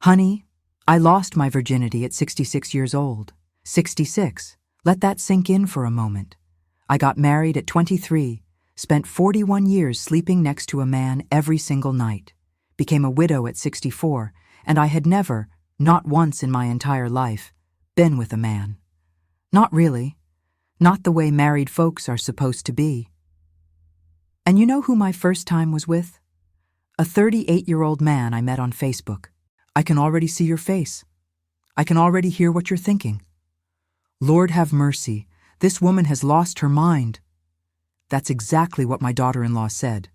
Honey, I lost my virginity at 66 years old. 66. Let that sink in for a moment. I got married at 23, spent 41 years sleeping next to a man every single night, became a widow at 64, and I had never, not once in my entire life, been with a man. Not really. Not the way married folks are supposed to be. And you know who my first time was with? A 38-year-old man I met on Facebook. I can already see your face. I can already hear what you're thinking. Lord have mercy, this woman has lost her mind. That's exactly what my daughter-in-law said.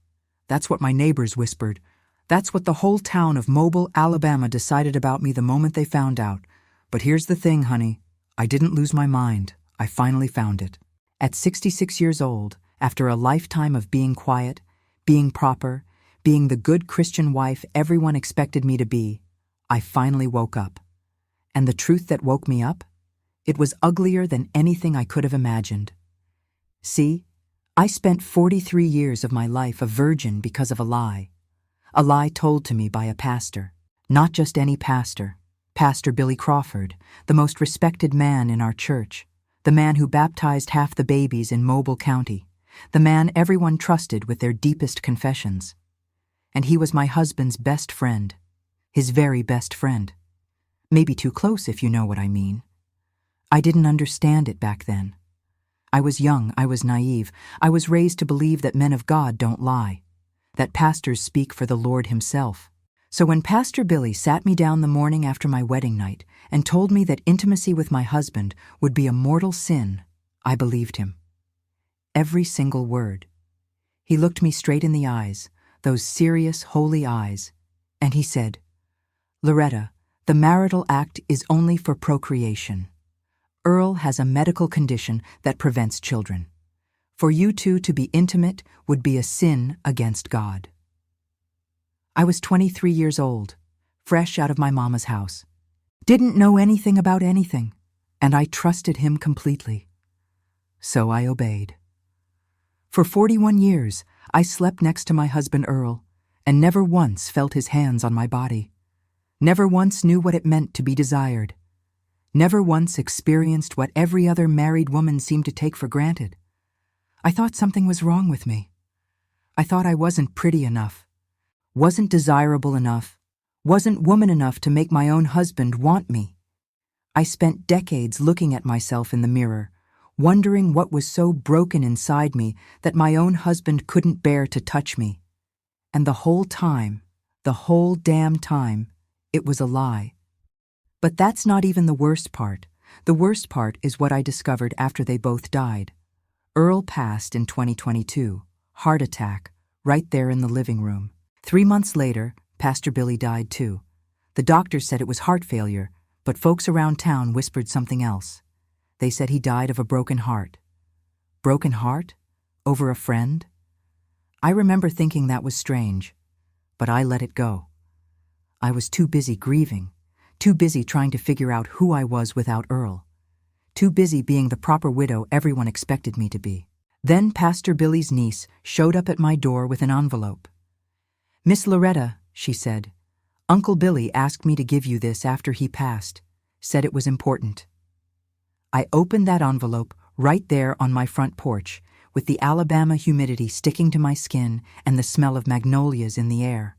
That's what my neighbors whispered. That's what the whole town of Mobile, Alabama decided about me the moment they found out. But here's the thing, honey. I didn't lose my mind. I finally found it. At 66 years old, after a lifetime of being quiet, being proper, being the good Christian wife everyone expected me to be, I finally woke up. And the truth that woke me up? It was uglier than anything I could have imagined. See, I spent 43 years of my life a virgin because of a lie told to me by a pastor. Not just any pastor, Pastor Billy Crawford, the most respected man in our church, the man who baptized half the babies in Mobile County, the man everyone trusted with their deepest confessions. And he was my husband's best friend, his very best friend. Maybe too close if you know what I mean. I didn't understand it back then. I was young, I was naive, I was raised to believe that men of God don't lie, that pastors speak for the Lord himself. So when Pastor Billy sat me down the morning after my wedding night and told me that intimacy with my husband would be a mortal sin, I believed him. Every single word. He looked me straight in the eyes, those serious, holy eyes, and he said, "Loretta, the marital act is only for procreation. Earl has a medical condition that prevents children. For you two to be intimate would be a sin against God." I was 23 years old, fresh out of my mama's house. Didn't know anything about anything, and I trusted him completely. So I obeyed. For 41 years, I slept next to my husband Earl, and never once felt his hands on my body. Never once knew what it meant to be desired. Never once experienced what every other married woman seemed to take for granted. I thought something was wrong with me. I thought I wasn't pretty enough, wasn't desirable enough, wasn't woman enough to make my own husband want me. I spent decades looking at myself in the mirror, wondering what was so broken inside me that my own husband couldn't bear to touch me. And the whole time, the whole damn time, it was a lie. But that's not even the worst part. The worst part is what I discovered after they both died. Earl passed in 2022, heart attack, right there in the living room. 3 months later, Pastor Billy died too. The doctor said it was heart failure, but folks around town whispered something else. They said he died of a broken heart. Broken heart? Over a friend? I remember thinking that was strange, but I let it go. I was too busy grieving, too busy trying to figure out who I was without Earl, too busy being the proper widow everyone expected me to be. Then Pastor Billy's niece showed up at my door with an envelope. "Miss Loretta," she said, "Uncle Billy asked me to give you this after he passed, said it was important." I opened that envelope right there on my front porch, with the Alabama humidity sticking to my skin and the smell of magnolias in the air.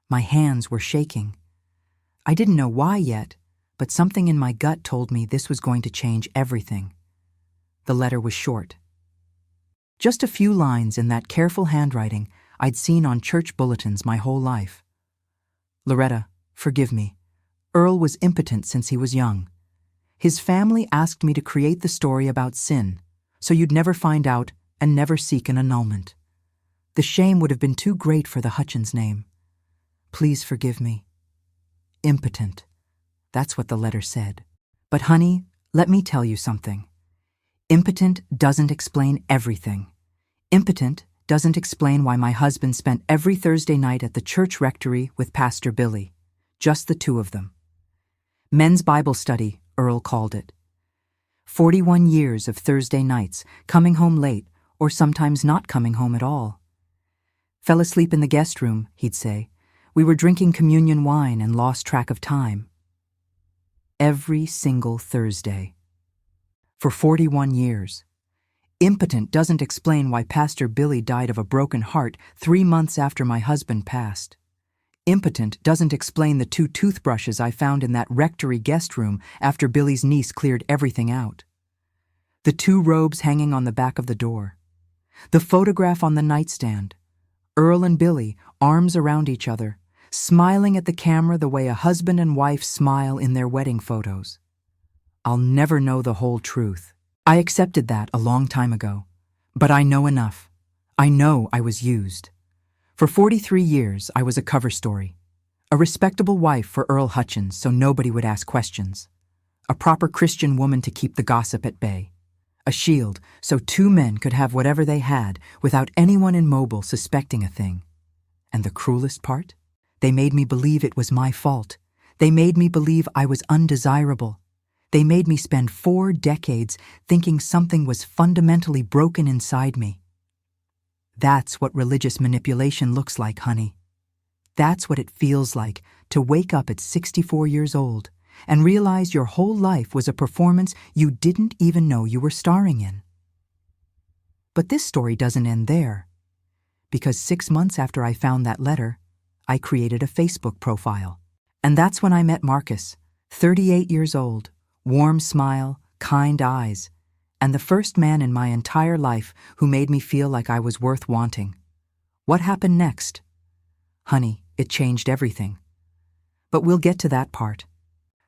My hands were shaking. I didn't know why yet, but something in my gut told me this was going to change everything. The letter was short. Just a few lines in that careful handwriting I'd seen on church bulletins my whole life. "Loretta, forgive me. Earl was impotent since he was young. His family asked me to create the story about sin, so you'd never find out and never seek an annulment. The shame would have been too great for the Hutchins name. Please forgive me. Impotent." That's what the letter said. But honey, let me tell you something. Impotent doesn't explain everything. Impotent doesn't explain why my husband spent every Thursday night at the church rectory with Pastor Billy, just the two of them. Men's Bible study, Earl called it. 41 years of Thursday nights, coming home late, or sometimes not coming home at all. "Fell asleep in the guest room," he'd say. We were drinking communion wine and lost track of time. Every single Thursday. For 41 years. Impotent doesn't explain why Pastor Billy died of a broken heart 3 months after my husband passed. Impotent doesn't explain the 2 toothbrushes I found in that rectory guest room after Billy's niece cleared everything out. The 2 robes hanging on the back of the door. The photograph on the nightstand. Earl and Billy, arms around each other, smiling at the camera the way a husband and wife smile in their wedding photos. I'll never know the whole truth. I accepted that a long time ago. But I know enough. I know I was used. For 43 years, I was a cover story. A respectable wife for Earl Hutchins so nobody would ask questions. A proper Christian woman to keep the gossip at bay. A shield so 2 men could have whatever they had without anyone in Mobile suspecting a thing. And the cruelest part? They made me believe it was my fault. They made me believe I was undesirable. They made me spend 4 decades thinking something was fundamentally broken inside me. That's what religious manipulation looks like, honey. That's what it feels like to wake up at 64 years old and realize your whole life was a performance you didn't even know you were starring in. But this story doesn't end there. Because 6 months after I found that letter, I created a Facebook profile. And that's when I met Marcus, 38 years old, warm smile, kind eyes, and the first man in my entire life who made me feel like I was worth wanting. What happened next? Honey, it changed everything. But we'll get to that part.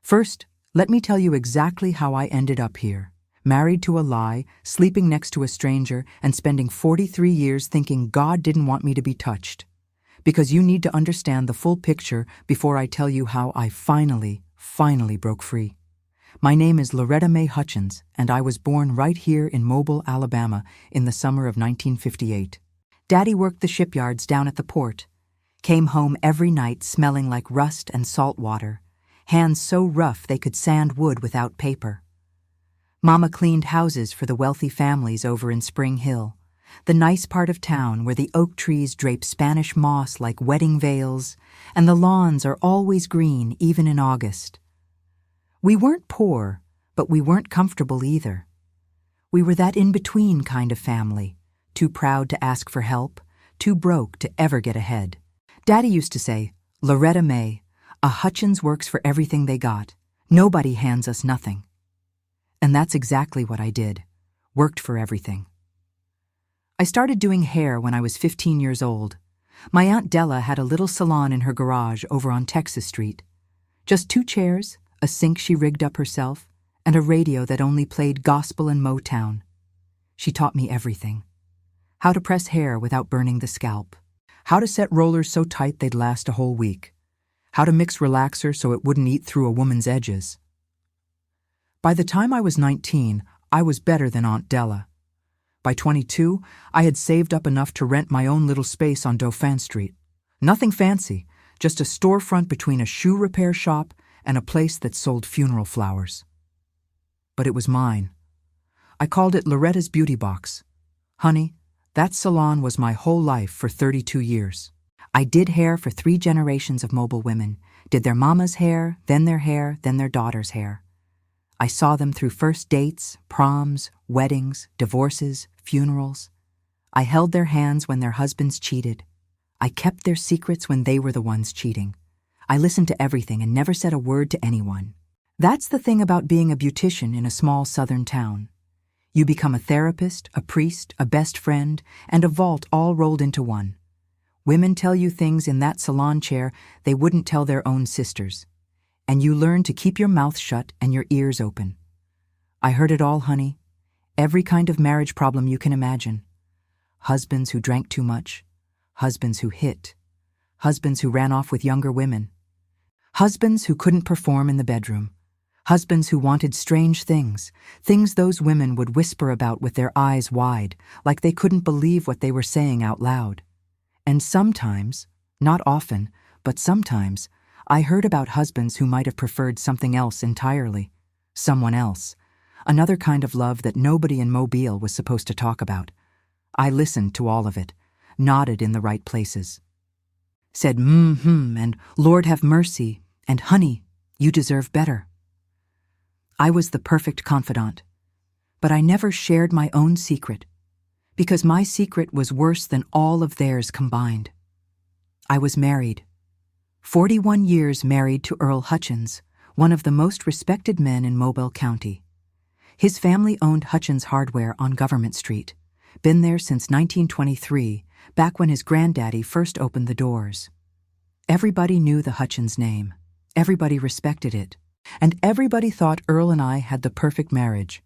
First, let me tell you exactly how I ended up here, married to a lie, sleeping next to a stranger, and spending 43 years thinking God didn't want me to be touched. Because you need to understand the full picture before I tell you how I finally broke free. My name is Loretta Mae Hutchins, and I was born right here in Mobile, Alabama, in the summer of 1958. Daddy worked the shipyards down at the port, came home every night smelling like rust and salt water, hands so rough they could sand wood without paper. Mama cleaned houses for the wealthy families over in Spring Hill, the nice part of town where the oak trees drape Spanish moss like wedding veils, and the lawns are always green even in August. We weren't poor, but we weren't comfortable either. We were that in-between kind of family, too proud to ask for help, too broke to ever get ahead. Daddy used to say, Loretta Mae, a Hutchins works for everything they got. Nobody hands us nothing. And that's exactly what I did, worked for everything. I started doing hair when I was 15 years old. My Aunt Della had a little salon in her garage over on Texas Street. Just 2 chairs, a sink she rigged up herself, and a radio that only played gospel and Motown. She taught me everything. How to press hair without burning the scalp. How to set rollers so tight they'd last a whole week. How to mix relaxer so it wouldn't eat through a woman's edges. By the time I was 19, I was better than Aunt Della. By 22, I had saved up enough to rent my own little space on Dauphin Street. Nothing fancy, just a storefront between a shoe repair shop and a place that sold funeral flowers. But it was mine. I called it Loretta's Beauty Box. Honey, that salon was my whole life for 32 years. I did hair for 3 generations of Mobile women, did their mama's hair, then their daughter's hair. I saw them through first dates, proms, weddings, divorces, funerals. I held their hands when their husbands cheated. I kept their secrets when they were the ones cheating. I listened to everything and never said a word to anyone. That's the thing about being a beautician in a small southern town. You become a therapist, a priest, a best friend, and a vault all rolled into one. Women tell you things in that salon chair they wouldn't tell their own sisters. And you learn to keep your mouth shut and your ears open. I heard it all, honey. Every kind of marriage problem you can imagine. Husbands who drank too much. Husbands who hit. Husbands who ran off with younger women. Husbands who couldn't perform in the bedroom. Husbands who wanted strange things, things those women would whisper about with their eyes wide, like they couldn't believe what they were saying out loud. And sometimes, not often, but sometimes, I heard about husbands who might have preferred something else entirely. Someone else. Another kind of love that nobody in Mobile was supposed to talk about. I listened to all of it, nodded in the right places. said and Lord have mercy, and honey, you deserve better. I was the perfect confidant, but I never shared my own secret, because my secret was worse than all of theirs combined. I was married. 41 years married to Earl Hutchins, one of the most respected men in Mobile County. His family owned Hutchins Hardware on Government Street, been there since 1923, back when his granddaddy first opened the doors. Everybody knew the Hutchins name, everybody respected it, and everybody thought Earl and I had the perfect marriage.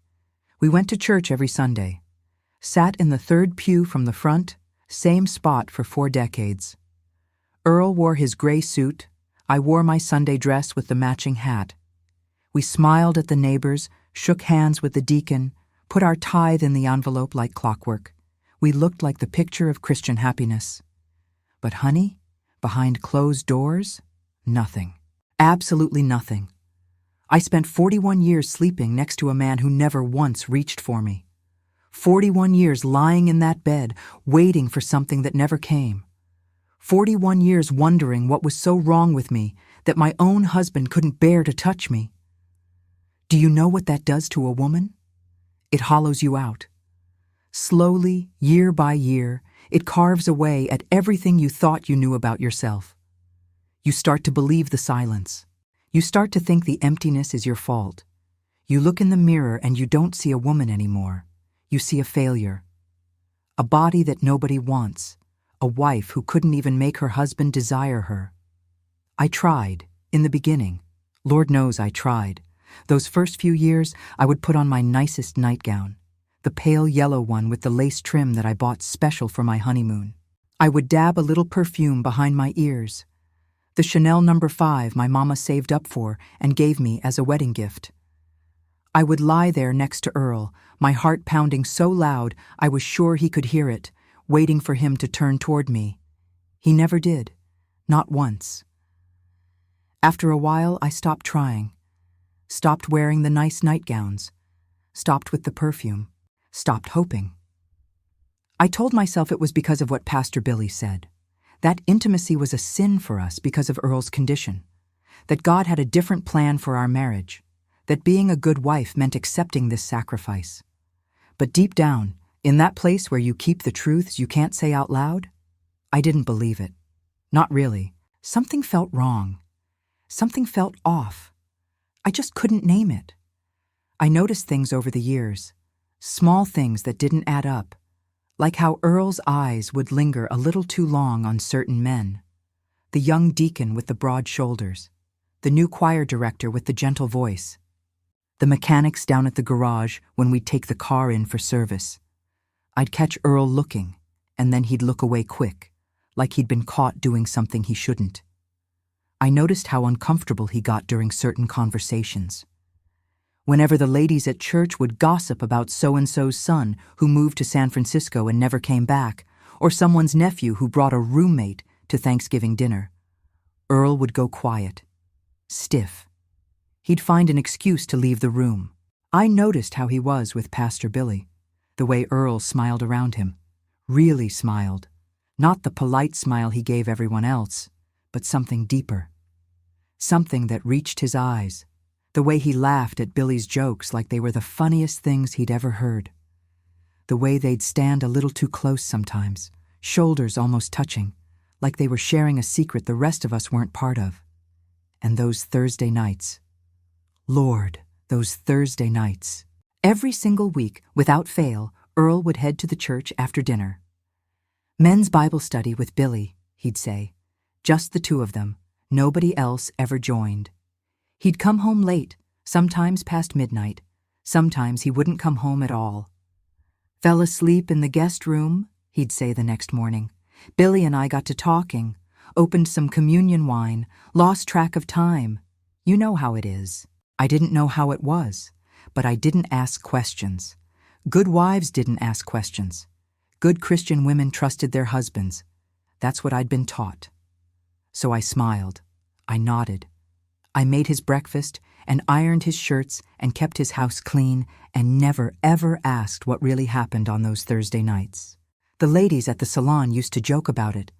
We went to church every Sunday, sat in the third pew from the front, same spot for 4 decades. Earl wore his gray suit, I wore my Sunday dress with the matching hat. We smiled at the neighbors, shook hands with the deacon, put our tithe in the envelope like clockwork. We looked like the picture of Christian happiness. But honey, behind closed doors, nothing. Absolutely nothing. I spent 41 years sleeping next to a man who never once reached for me. 41 years lying in that bed, waiting for something that never came. 41 years wondering what was so wrong with me that my own husband couldn't bear to touch me. Do you know what that does to a woman? It hollows you out. Slowly, year by year, it carves away at everything you thought you knew about yourself. You start to believe the silence. You start to think the emptiness is your fault. You look in the mirror and you don't see a woman anymore. You see a failure. A body that nobody wants. A wife who couldn't even make her husband desire her. I tried, in the beginning. Lord knows I tried. Those first few years, I would put on my nicest nightgown, the pale yellow one with the lace trim that I bought special for my honeymoon. I would dab a little perfume behind my ears, the Chanel No. 5 my mama saved up for and gave me as a wedding gift. I would lie there next to Earl, my heart pounding so loud I was sure he could hear it, waiting for him to turn toward me. He never did, not once. After a while, I stopped trying, stopped wearing the nice nightgowns, stopped with the perfume, stopped hoping. I told myself it was because of what Pastor Billy said. That intimacy was a sin for us because of Earl's condition, that God had a different plan for our marriage, that being a good wife meant accepting this sacrifice. But deep down, in that place where you keep the truths you can't say out loud, I didn't believe it. Not really. Something felt wrong. Something felt off. I just couldn't name it. I noticed things over the years, small things that didn't add up, like how Earl's eyes would linger a little too long on certain men. The young deacon with the broad shoulders, the new choir director with the gentle voice, the mechanics down at the garage when we'd take the car in for service. I'd catch Earl looking, and then he'd look away quick, like he'd been caught doing something he shouldn't. I noticed how uncomfortable he got during certain conversations. Whenever the ladies at church would gossip about so-and-so's son who moved to San Francisco and never came back, or someone's nephew who brought a roommate to Thanksgiving dinner, Earl would go quiet, stiff. He'd find an excuse to leave the room. I noticed how he was with Pastor Billy. The way Earl smiled around him, really smiled, not the polite smile he gave everyone else, but something deeper, something that reached his eyes, the way he laughed at Billy's jokes like they were the funniest things he'd ever heard, the way they'd stand a little too close sometimes, shoulders almost touching, like they were sharing a secret the rest of us weren't part of. And those Thursday nights. Lord, those Thursday nights. Every single week, without fail, Earl would head to the church after dinner. Men's Bible study with Billy, he'd say. Just the two of them. Nobody else ever joined. He'd come home late, sometimes past midnight. Sometimes he wouldn't come home at all. Fell asleep in the guest room, he'd say the next morning. Billy and I got to talking, opened some communion wine, lost track of time. You know how it is. I didn't know how it was. But I didn't ask questions. Good wives didn't ask questions. Good Christian women trusted their husbands. That's what I'd been taught. So I smiled. I nodded. I made his breakfast and ironed his shirts and kept his house clean and never, ever asked what really happened on those Thursday nights. The ladies at the salon used to joke about it.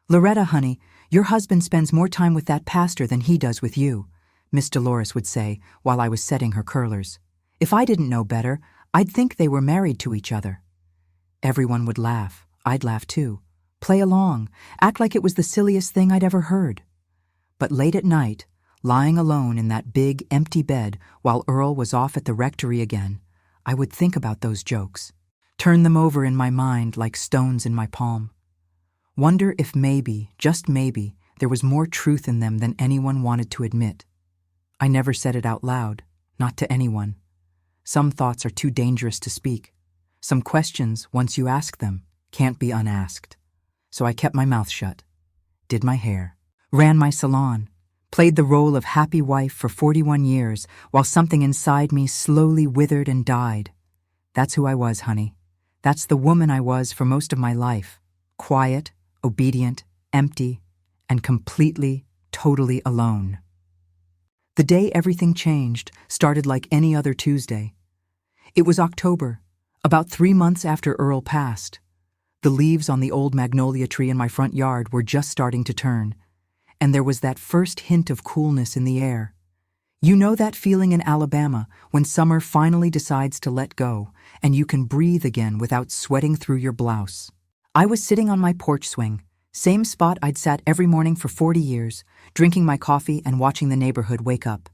"Loretta, honey, your husband spends more time with that pastor than he does with you," Miss Dolores would say while I was setting her curlers. "If I didn't know better, I'd think they were married to each other." Everyone would laugh. I'd laugh too. Play along, act like it was the silliest thing I'd ever heard. But late at night, lying alone in that big, empty bed while Earl was off at the rectory again, I would think about those jokes, turn them over in my mind like stones in my palm. Wonder if maybe, just maybe, there was more truth in them than anyone wanted to admit. I never said it out loud, not to anyone. Some thoughts are too dangerous to speak. Some questions, once you ask them, can't be unasked. So I kept my mouth shut, did my hair, ran my salon, played the role of happy wife for 41 years while something inside me slowly withered and died. That's who I was, honey. That's the woman I was for most of my life. Quiet, obedient, empty, and completely, totally alone. The day everything changed started like any other Tuesday. It was October, about 3 months after Earl passed. The leaves on the old magnolia tree in my front yard were just starting to turn, and there was that first hint of coolness in the air. You know that feeling in Alabama when summer finally decides to let go and you can breathe again without sweating through your blouse. I was sitting on my porch swing, same spot I'd sat every morning for 40 years, drinking my coffee and watching the neighborhood wake up.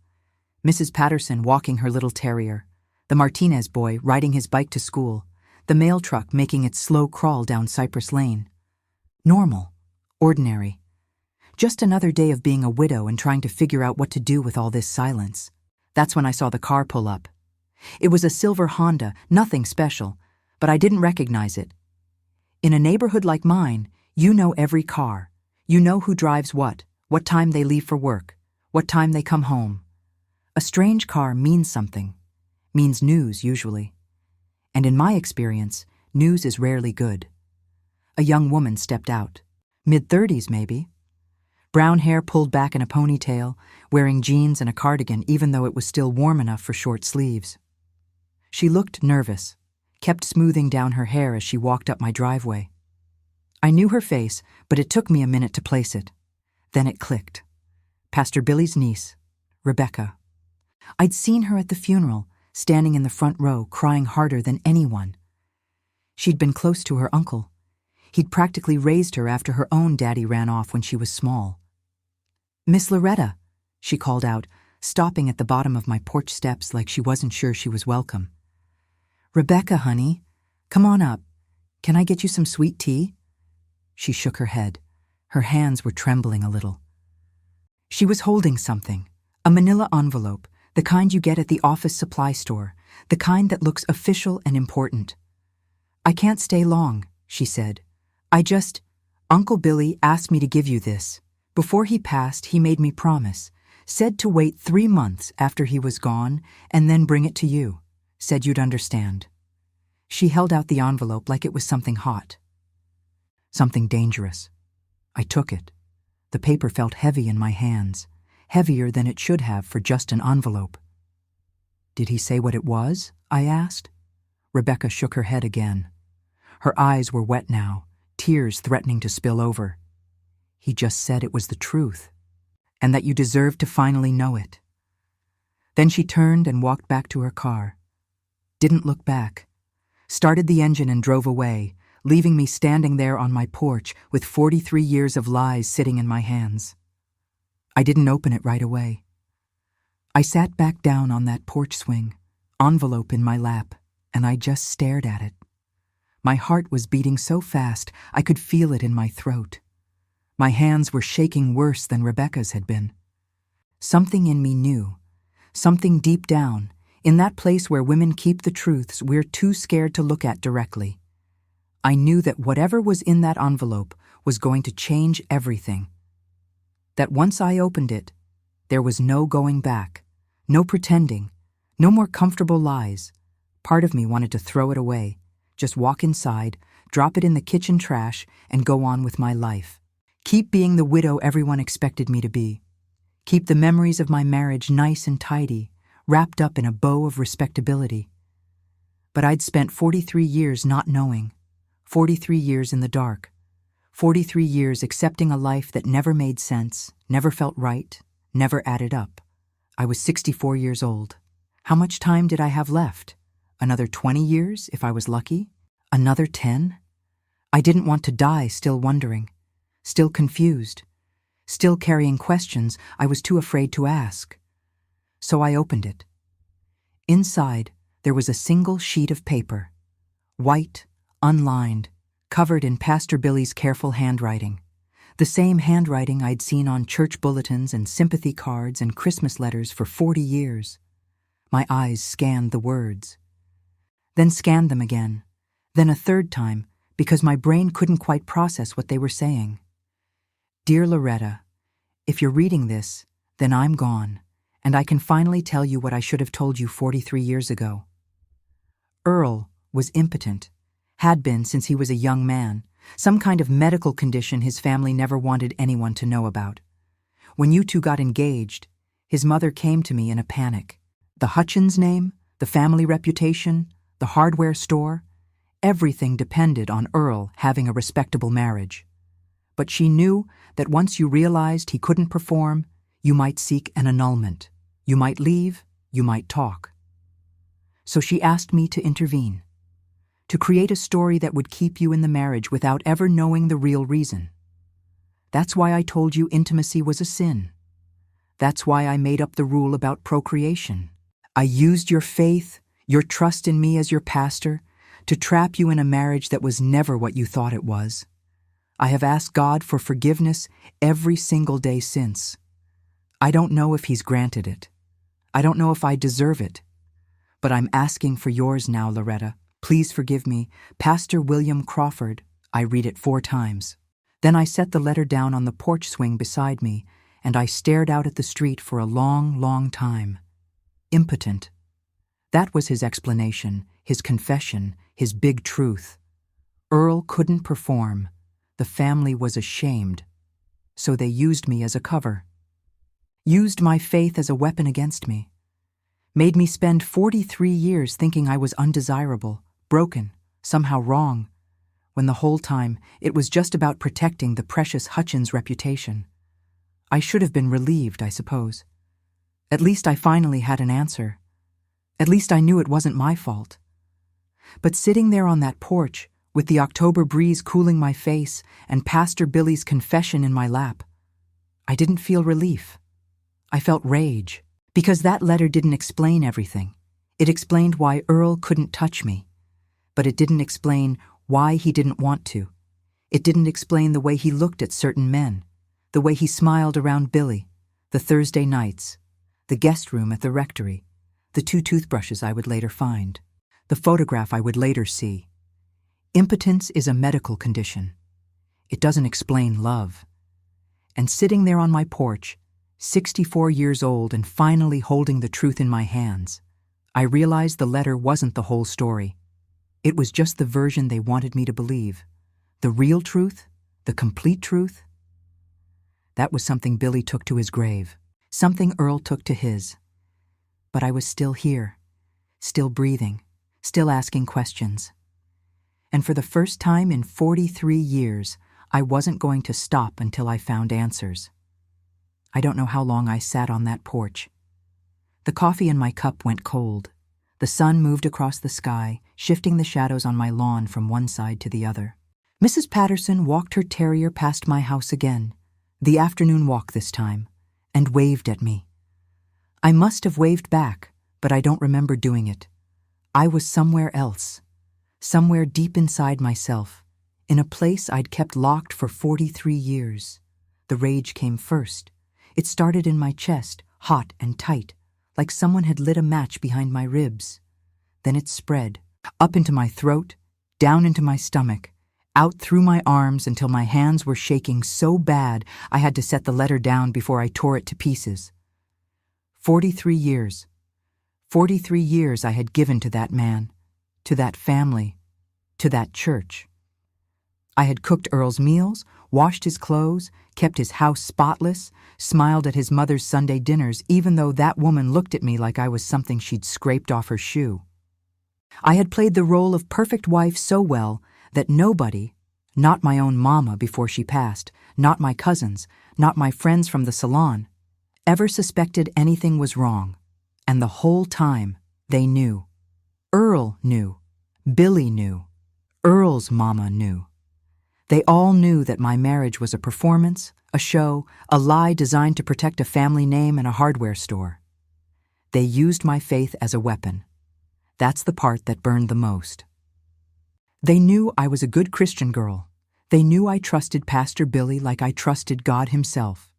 Mrs. Patterson walking her little terrier, the Martinez boy riding his bike to school, the mail truck making its slow crawl down Cypress Lane. Normal, ordinary. Just another day of being a widow and trying to figure out what to do with all this silence. That's when I saw the car pull up. It was a silver Honda, nothing special, but I didn't recognize it. In a neighborhood like mine, you know every car. You know who drives what time they leave for work, what time they come home. A strange car means something. Means news, usually. And in my experience, news is rarely good. A young woman stepped out. Mid-30s, maybe. Brown hair pulled back in a ponytail, wearing jeans and a cardigan even though it was still warm enough for short sleeves. She looked nervous, kept smoothing down her hair as she walked up my driveway. I knew her face, but it took me a minute to place it. Then it clicked. Pastor Billy's niece, Rebecca. I'd seen her at the funeral, standing in the front row, crying harder than anyone. She'd been close to her uncle. He'd practically raised her after her own daddy ran off when she was small. "Miss Loretta," she called out, stopping at the bottom of my porch steps like she wasn't sure she was welcome. "Rebecca, honey, come on up. Can I get you some sweet tea?" She shook her head. Her hands were trembling a little. She was holding something, a manila envelope, the kind you get at the office supply store, the kind that looks official and important. "I can't stay long," she said. Uncle Billy asked me to give you this. Before he passed, he made me promise. Said to wait 3 months after he was gone and then bring it to you. Said you'd understand." She held out the envelope like it was something hot. Something dangerous. I took it. The paper felt heavy in my hands, heavier than it should have for just an envelope. "Did he say what it was?" I asked. Rebecca shook her head again. Her eyes were wet now, tears threatening to spill over. "He just said it was the truth, and that you deserved to finally know it." Then she turned and walked back to her car. Didn't look back. Started the engine and drove away, leaving me standing there on my porch with 43 years of lies sitting in my hands. I didn't open it right away. I sat back down on that porch swing, envelope in my lap, and I just stared at it. My heart was beating so fast I could feel it in my throat. My hands were shaking worse than Rebecca's had been. Something in me knew, something deep down, in that place where women keep the truths we're too scared to look at directly. I knew that whatever was in that envelope was going to change everything. That once I opened it, there was no going back, no pretending, no more comfortable lies. Part of me wanted to throw it away, just walk inside, drop it in the kitchen trash, and go on with my life. Keep being the widow everyone expected me to be. Keep the memories of my marriage nice and tidy, wrapped up in a bow of respectability. But I'd spent 43 years not knowing, 43 years in the dark, 43 years accepting a life that never made sense, never felt right, never added up. I was 64 years old. How much time did I have left? Another 20 years, if I was lucky? Another 10? I didn't want to die still wondering, still confused, still carrying questions I was too afraid to ask. So I opened it. Inside, there was a single sheet of paper, white, unlined, covered in Pastor Billy's careful handwriting, the same handwriting I'd seen on church bulletins and sympathy cards and Christmas letters for 40 years. My eyes scanned the words, then scanned them again, then a third time, because my brain couldn't quite process what they were saying. Dear Loretta, if you're reading this, then I'm gone, and I can finally tell you what I should have told you 43 years ago. Earl was impotent, had been since he was a young man, some kind of medical condition his family never wanted anyone to know about. When you two got engaged, his mother came to me in a panic. The Hutchins name, the family reputation, the hardware store, everything depended on Earl having a respectable marriage. But she knew that once you realized he couldn't perform, you might seek an annulment. You might leave, you might talk. So she asked me to intervene, to create a story that would keep you in the marriage without ever knowing the real reason. That's why I told you intimacy was a sin. That's why I made up the rule about procreation. I used your faith, your trust in me as your pastor, to trap you in a marriage that was never what you thought it was. I have asked God for forgiveness every single day since. I don't know if He's granted it. I don't know if I deserve it. But I'm asking for yours now, Loretta. Please forgive me. Pastor William Crawford. I read it 4 times. Then I set the letter down on the porch swing beside me, and I stared out at the street for a long, long time. Impotent. That was his explanation, his confession, his big truth. Earl couldn't perform. The family was ashamed. So they used me as a cover. Used my faith as a weapon against me. Made me spend 43 years thinking I was undesirable, broken, somehow wrong, when the whole time it was just about protecting the precious Hutchins reputation. I should have been relieved, I suppose. At least I finally had an answer. At least I knew it wasn't my fault. But sitting there on that porch, with the October breeze cooling my face and Pastor Billy's confession in my lap, I didn't feel relief. I felt rage, because that letter didn't explain everything. It explained why Earl couldn't touch me, but it didn't explain why he didn't want to. It didn't explain the way he looked at certain men, the way he smiled around Billy, the Thursday nights, the guest room at the rectory, the 2 toothbrushes I would later find, the photograph I would later see. Impotence is a medical condition. It doesn't explain love. And sitting there on my porch, 64 years old and finally holding the truth in my hands, I realized the letter wasn't the whole story. It was just the version they wanted me to believe. The real truth, the complete truth. That was something Billy took to his grave, something Earl took to his. But I was still here, still breathing, still asking questions. And for the first time in 43 years, I wasn't going to stop until I found answers. I don't know how long I sat on that porch. The coffee in my cup went cold. The sun moved across the sky, shifting the shadows on my lawn from one side to the other. Mrs. Patterson walked her terrier past my house again, the afternoon walk this time, and waved at me. I must have waved back, but I don't remember doing it. I was somewhere else, somewhere deep inside myself, in a place I'd kept locked for 43 years. The rage came first. It started in my chest, hot and tight, like someone had lit a match behind my ribs. Then it spread, up into my throat, down into my stomach, out through my arms until my hands were shaking so bad I had to set the letter down before I tore it to pieces. 43 years. 43 years I had given to that man, to that family, to that church. I had cooked Earl's meals, washed his clothes, kept his house spotless, smiled at his mother's Sunday dinners even though that woman looked at me like I was something she'd scraped off her shoe. I had played the role of perfect wife so well that nobody, Not my own mama before she passed, not my cousins, not my friends from the salon, ever suspected anything was wrong. And the whole time, they knew. Earl knew. Billy knew. Earl's mama knew. They all knew that my marriage was a performance, a show, a lie designed to protect a family name and a hardware store. They used my faith as a weapon. That's the part that burned the most. They knew I was a good Christian girl. They knew I trusted Pastor Billy like I trusted God himself.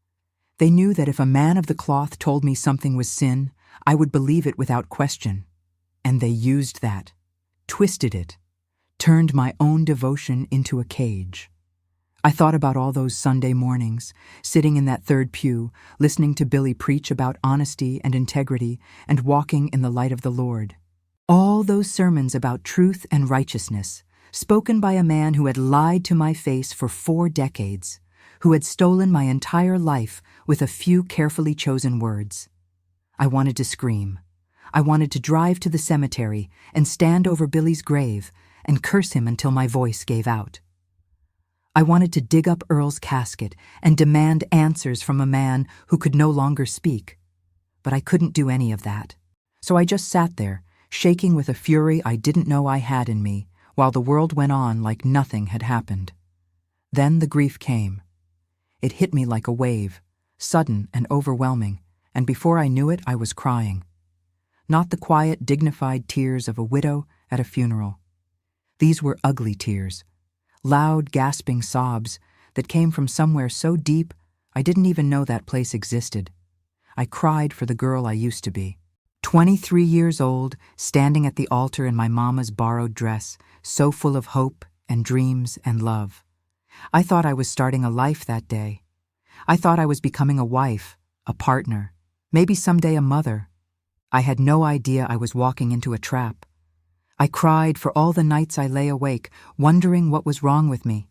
They knew that if a man of the cloth told me something was sin, I would believe it without question. And they used that, twisted it, turned my own devotion into a cage. I thought about all those Sunday mornings, sitting in that third pew, listening to Billy preach about honesty and integrity and walking in the light of the Lord. All those sermons about truth and righteousness, spoken by a man who had lied to my face for 4 decades, who had stolen my entire life with a few carefully chosen words. I wanted to scream. I wanted to drive to the cemetery and stand over Billy's grave and curse him until my voice gave out. I wanted to dig up Earl's casket and demand answers from a man who could no longer speak. But I couldn't do any of that. So I just sat there, shaking with a fury I didn't know I had in me, while the world went on like nothing had happened. Then the grief came. It hit me like a wave, sudden and overwhelming, and before I knew it, I was crying. Not the quiet, dignified tears of a widow at a funeral. These were ugly tears, loud, gasping sobs that came from somewhere so deep I didn't even know that place existed. I cried for the girl I used to be. 23 years old, standing at the altar in my mama's borrowed dress, so full of hope and dreams and love. I thought I was starting a life that day. I thought I was becoming a wife, a partner, maybe someday a mother. I had no idea I was walking into a trap. I cried for all the nights I lay awake, wondering what was wrong with me.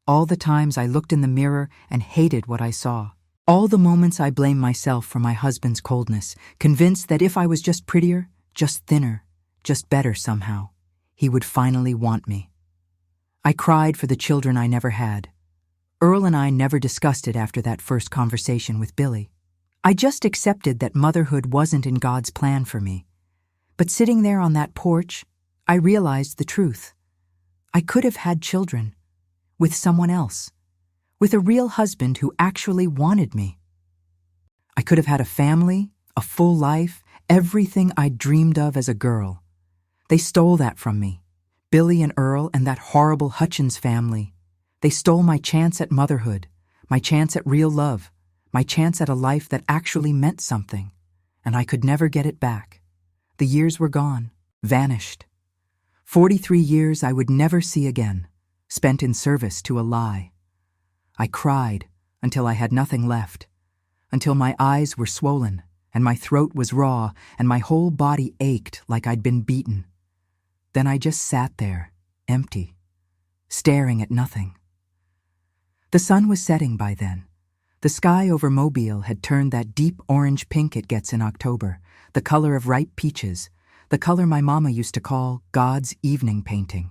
All the times I looked in the mirror and hated what I saw. All the moments I blamed myself for my husband's coldness, convinced that if I was just prettier, just thinner, just better somehow, he would finally want me. I cried for the children I never had. Earl and I never discussed it after that first conversation with Billy. I just accepted that motherhood wasn't in God's plan for me. But sitting there on that porch, I realized the truth. I could have had children, with someone else, with a real husband who actually wanted me. I could have had a family, a full life, everything I dreamed of as a girl. They stole that from me. Billy and Earl and that horrible Hutchins family. They stole my chance at motherhood, my chance at real love, my chance at a life that actually meant something, and I could never get it back. The years were gone, vanished. 43 years I would never see again, spent in service to a lie. I cried until I had nothing left, until my eyes were swollen and my throat was raw and my whole body ached like I'd been beaten. Then I just sat there, empty, staring at nothing. The sun was setting by then. The sky over Mobile had turned that deep orange pink it gets in October, the color of ripe peaches, the color my mama used to call God's evening painting.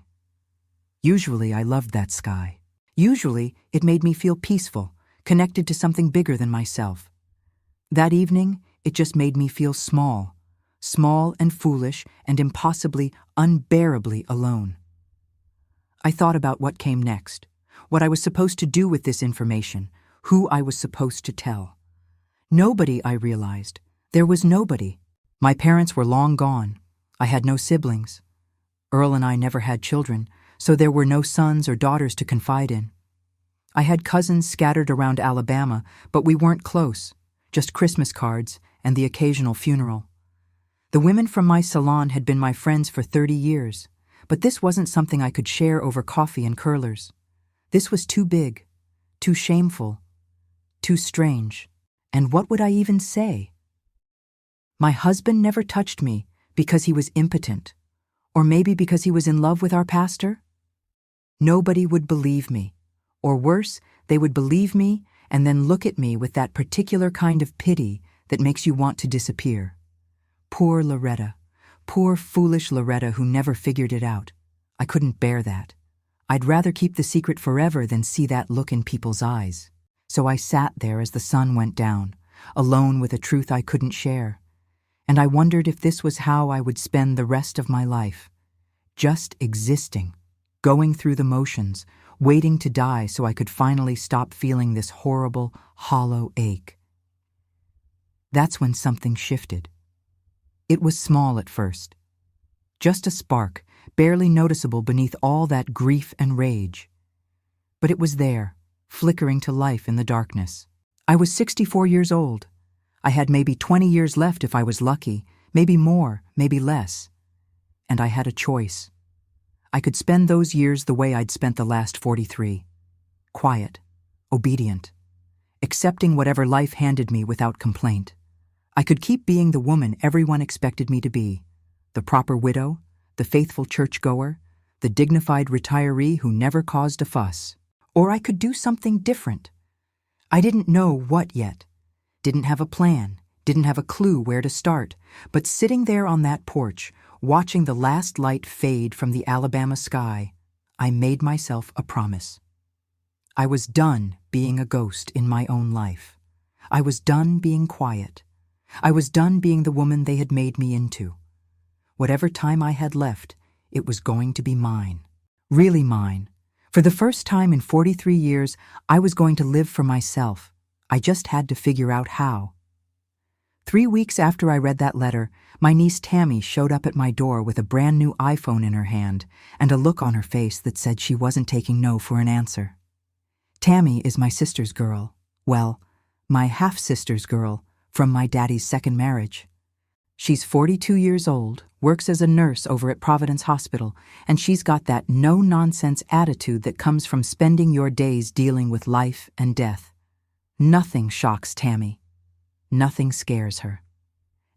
Usually I loved that sky. Usually it made me feel peaceful, connected to something bigger than myself. That evening, it just made me feel small and foolish and impossibly, unbearably alone. I thought about what came next, what I was supposed to do with this information, who I was supposed to tell. Nobody, I realized. There was nobody. My parents were long gone. I had no siblings. Earl and I never had children, so there were no sons or daughters to confide in. I had cousins scattered around Alabama, but we weren't close, just Christmas cards and the occasional funeral. The women from my salon had been my friends for 30 years, but this wasn't something I could share over coffee and curlers. This was too big, too shameful, too strange. And what would I even say? My husband never touched me because he was impotent, or maybe because he was in love with our pastor? Nobody would believe me, or worse, they would believe me and then look at me with that particular kind of pity that makes you want to disappear. Poor Loretta, poor foolish Loretta who never figured it out. I couldn't bear that. I'd rather keep the secret forever than see that look in people's eyes. So I sat there as the sun went down, alone with a truth I couldn't share. And I wondered if this was how I would spend the rest of my life. Just existing, going through the motions, waiting to die so I could finally stop feeling this horrible, hollow ache. That's when something shifted. It was small at first. Just a spark, barely noticeable beneath all that grief and rage. But it was there, flickering to life in the darkness. I was 64 years old. I had maybe 20 years left if I was lucky, maybe more, maybe less. And I had a choice. I could spend those years the way I'd spent the last 43. Quiet, obedient, accepting whatever life handed me without complaint. I could keep being the woman everyone expected me to be, the proper widow, the faithful churchgoer, the dignified retiree who never caused a fuss. Or I could do something different. I didn't know what yet. Didn't have a plan, didn't have a clue where to start, but sitting there on that porch, watching the last light fade from the Alabama sky, I made myself a promise. I was done being a ghost in my own life. I was done being quiet. I was done being the woman they had made me into. Whatever time I had left, it was going to be mine. Really mine. For the first time in 43 years, I was going to live for myself. I just had to figure out how. 3 weeks after I read that letter, my niece Tammy showed up at my door with a brand new iPhone in her hand and a look on her face that said she wasn't taking no for an answer. Tammy is my sister's girl. Well, my half-sister's girl from my daddy's second marriage. She's 42 years old, works as a nurse over at Providence Hospital, and she's got that no-nonsense attitude that comes from spending your days dealing with life and death. Nothing shocks Tammy. Nothing scares her.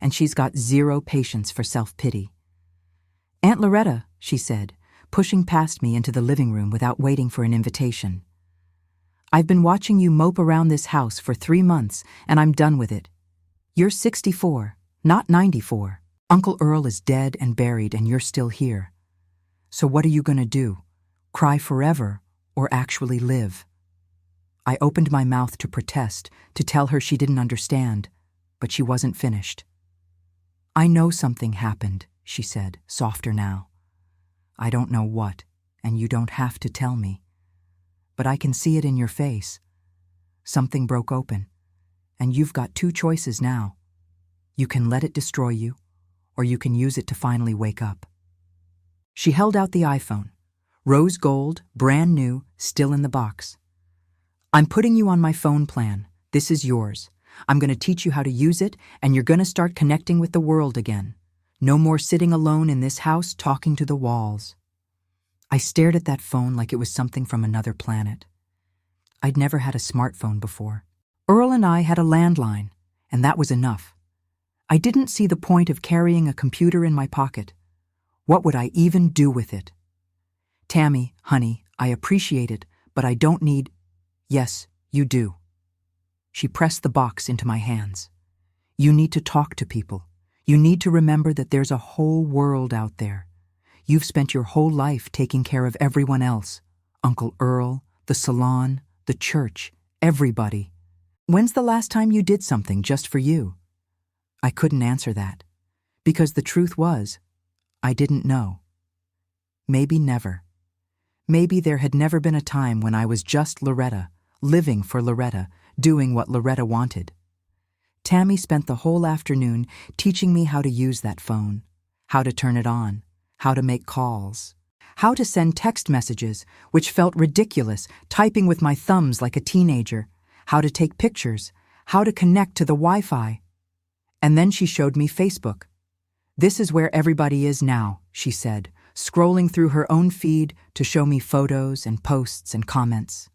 And she's got zero patience for self-pity. "Aunt Loretta," she said, pushing past me into the living room without waiting for an invitation. "I've been watching you mope around this house for 3 months, and I'm done with it. You're 64, not 94. Uncle Earl is dead and buried, and you're still here. So what are you going to do? Cry forever or actually live?" I opened my mouth to protest, to tell her she didn't understand, but she wasn't finished. "I know something happened," she said, softer now. "I don't know what, and you don't have to tell me. But I can see it in your face. Something broke open, and you've got 2 choices now. You can let it destroy you, or you can use it to finally wake up." She held out the iPhone, rose gold, brand new, still in the box. "I'm putting you on my phone plan. This is yours. I'm going to teach you how to use it, and you're going to start connecting with the world again. No more sitting alone in this house talking to the walls." I stared at that phone like it was something from another planet. I'd never had a smartphone before. Earl and I had a landline, and that was enough. I didn't see the point of carrying a computer in my pocket. What would I even do with it? "Tammy, honey, I appreciate it, but I don't need—" "Yes, you do." She pressed the box into my hands. "You need to talk to people. You need to remember that there's a whole world out there. You've spent your whole life taking care of everyone else. Uncle Earl, the salon, the church, everybody. When's the last time you did something just for you?" I couldn't answer that, because the truth was, I didn't know. Maybe never. Maybe there had never been a time when I was just Loretta, living for Loretta, doing what Loretta wanted. Tammy spent the whole afternoon teaching me how to use that phone, how to turn it on, how to make calls, how to send text messages, which felt ridiculous, typing with my thumbs like a teenager, how to take pictures, how to connect to the Wi-Fi. And then she showed me Facebook. "This is where everybody is now," she said, scrolling through her own feed to show me photos and posts and comments.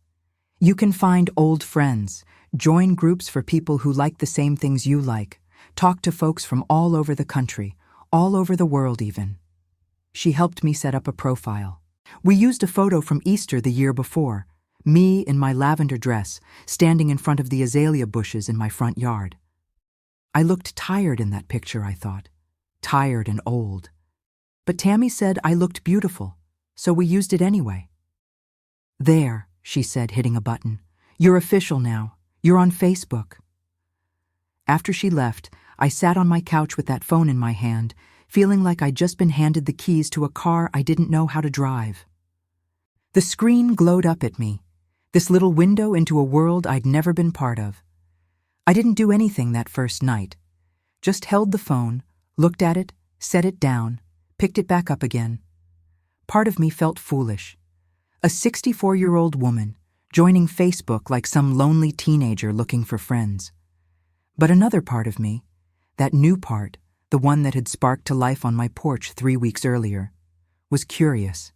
"You can find old friends, join groups for people who like the same things you like, talk to folks from all over the country, all over the world even." She helped me set up a profile. We used a photo from Easter the year before, me in my lavender dress, standing in front of the azalea bushes in my front yard. I looked tired in that picture, I thought. Tired and old. But Tammy said I looked beautiful, so we used it anyway. "There," she said, hitting a button. "You're official now. You're on Facebook." After she left, I sat on my couch with that phone in my hand, feeling like I'd just been handed the keys to a car I didn't know how to drive. The screen glowed up at me, this little window into a world I'd never been part of. I didn't do anything that first night. Just held the phone, looked at it, set it down, picked it back up again. Part of me felt foolish. A 64-year-old woman, joining Facebook like some lonely teenager looking for friends. But another part of me, that new part, the one that had sparked to life on my porch 3 weeks earlier, was curious.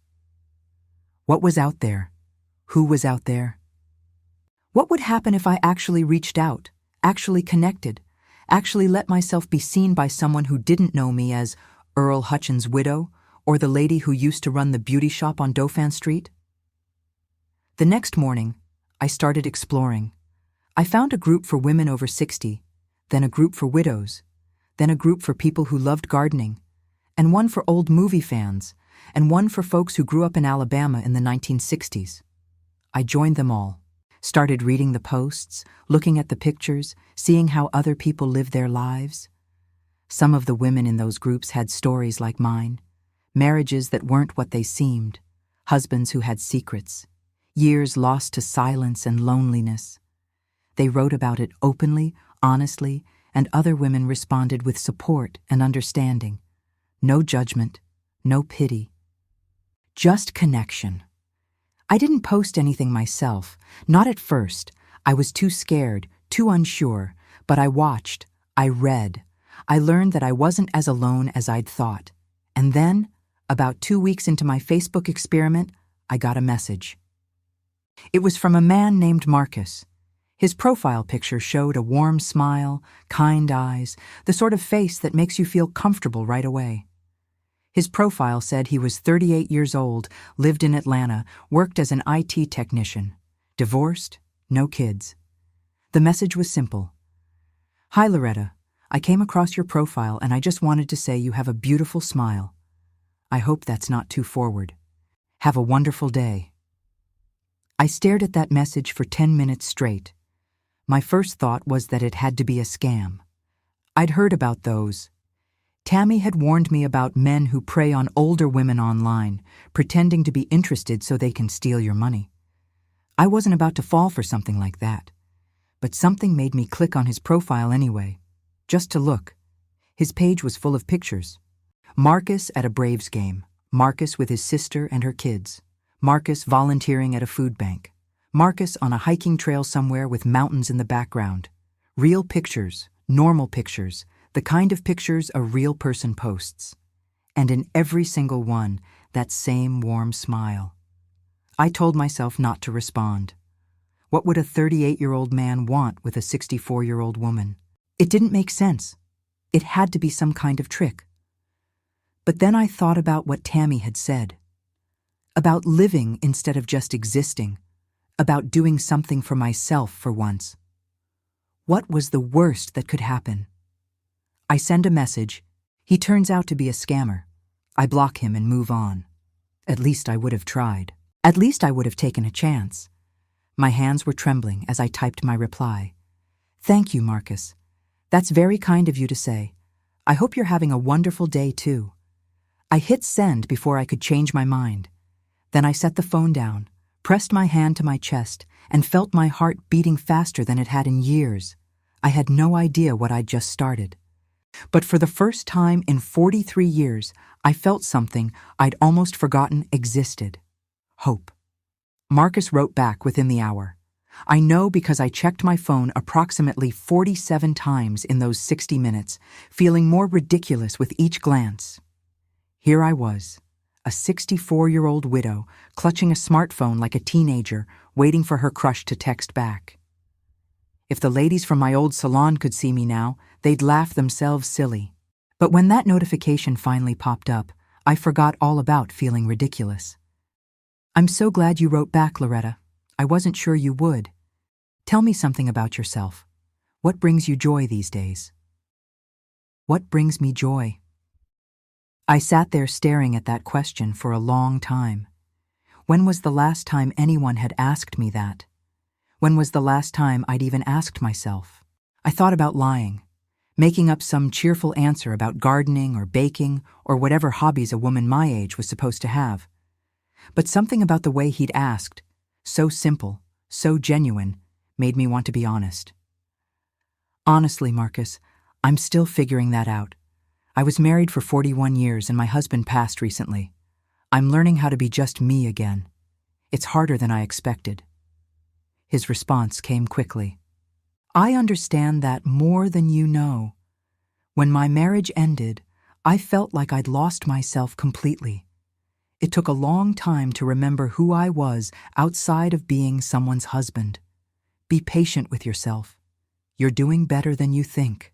What was out there? Who was out there? What would happen if I actually reached out, actually connected, actually let myself be seen by someone who didn't know me as Earl Hutchins' widow or the lady who used to run the beauty shop on Dauphin Street? The next morning, I started exploring. I found a group for women over 60, then a group for widows, then a group for people who loved gardening, and one for old movie fans, and one for folks who grew up in Alabama in the 1960s. I joined them all, started reading the posts, looking at the pictures, seeing how other people live their lives. Some of the women in those groups had stories like mine, marriages that weren't what they seemed, husbands who had secrets, years lost to silence and loneliness. They wrote about it openly, honestly, and other women responded with support and understanding. No judgment, no pity. Just connection. I didn't post anything myself, not at first. I was too scared, too unsure, but I watched, I read. I learned that I wasn't as alone as I'd thought. And then, about 2 weeks into my Facebook experiment, I got a message. It was from a man named Marcus. His profile picture showed a warm smile, kind eyes, the sort of face that makes you feel comfortable right away. His profile said he was 38 years old, lived in Atlanta, worked as an IT technician, divorced, no kids. The message was simple. "Hi, Loretta. I came across your profile and I just wanted to say you have a beautiful smile. I hope that's not too forward. Have a wonderful day." I stared at that message for 10 minutes straight. My first thought was that it had to be a scam. I'd heard about those. Tammy had warned me about men who prey on older women online, pretending to be interested so they can steal your money. I wasn't about to fall for something like that. But something made me click on his profile anyway, just to look. His page was full of pictures. Marcus at a Braves game, Marcus with his sister and her kids, Marcus volunteering at a food bank, Marcus on a hiking trail somewhere with mountains in the background. Real pictures, normal pictures, the kind of pictures a real person posts. And in every single one, that same warm smile. I told myself not to respond. What would a 38-year-old man want with a 64-year-old woman? It didn't make sense. It had to be some kind of trick. But then I thought about what Tammy had said. About living instead of just existing. About doing something for myself for once. What was the worst that could happen? I send a message. He turns out to be a scammer. I block him and move on. At least I would have tried. At least I would have taken a chance. My hands were trembling as I typed my reply. "Thank you, Marcus. That's very kind of you to say. I hope you're having a wonderful day, too." I hit send before I could change my mind. Then I set the phone down, pressed my hand to my chest, and felt my heart beating faster than it had in years. I had no idea what I'd just started. But for the first time in 43 years, I felt something I'd almost forgotten existed. Hope. Marcus wrote back within the hour. I know because I checked my phone approximately 47 times in those 60 minutes, feeling more ridiculous with each glance. Here I was, a 64-year-old widow, clutching a smartphone like a teenager, waiting for her crush to text back. If the ladies from my old salon could see me now, they'd laugh themselves silly. But when that notification finally popped up, I forgot all about feeling ridiculous. "I'm so glad you wrote back, Loretta. I wasn't sure you would. Tell me something about yourself. What brings you joy these days?" What brings me joy? I sat there staring at that question for a long time. When was the last time anyone had asked me that? When was the last time I'd even asked myself? I thought about lying, making up some cheerful answer about gardening or baking or whatever hobbies a woman my age was supposed to have. But something about the way he'd asked, so simple, so genuine, made me want to be honest. Honestly, Marcus, I'm still figuring that out. I was married for 41 years and my husband passed recently. I'm learning how to be just me again. It's harder than I expected. His response came quickly. I understand that more than you know. When my marriage ended, I felt like I'd lost myself completely. It took a long time to remember who I was outside of being someone's husband. Be patient with yourself. You're doing better than you think.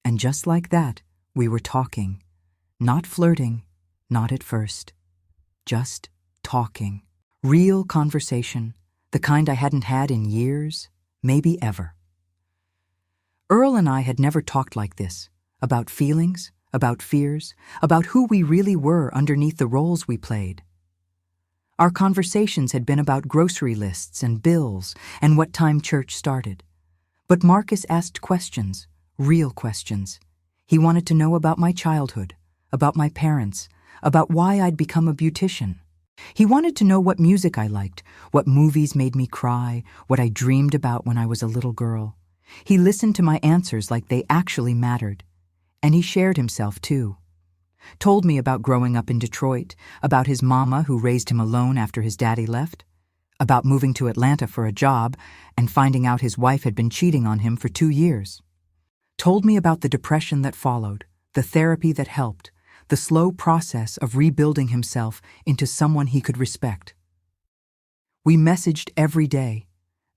And just like that, we were talking. Not flirting, not at first. Just talking. Real conversation, the kind I hadn't had in years, maybe ever. Earl and I had never talked like this, about feelings, about fears, about who we really were underneath the roles we played. Our conversations had been about grocery lists and bills and what time church started. But Marcus asked questions, real questions. He wanted to know about my childhood, about my parents, about why I'd become a beautician. He wanted to know what music I liked, what movies made me cry, what I dreamed about when I was a little girl. He listened to my answers like they actually mattered. And he shared himself, too. Told me about growing up in Detroit, about his mama who raised him alone after his daddy left, about moving to Atlanta for a job and finding out his wife had been cheating on him for 2 years. Told me about the depression that followed, the therapy that helped, the slow process of rebuilding himself into someone he could respect. We messaged every day,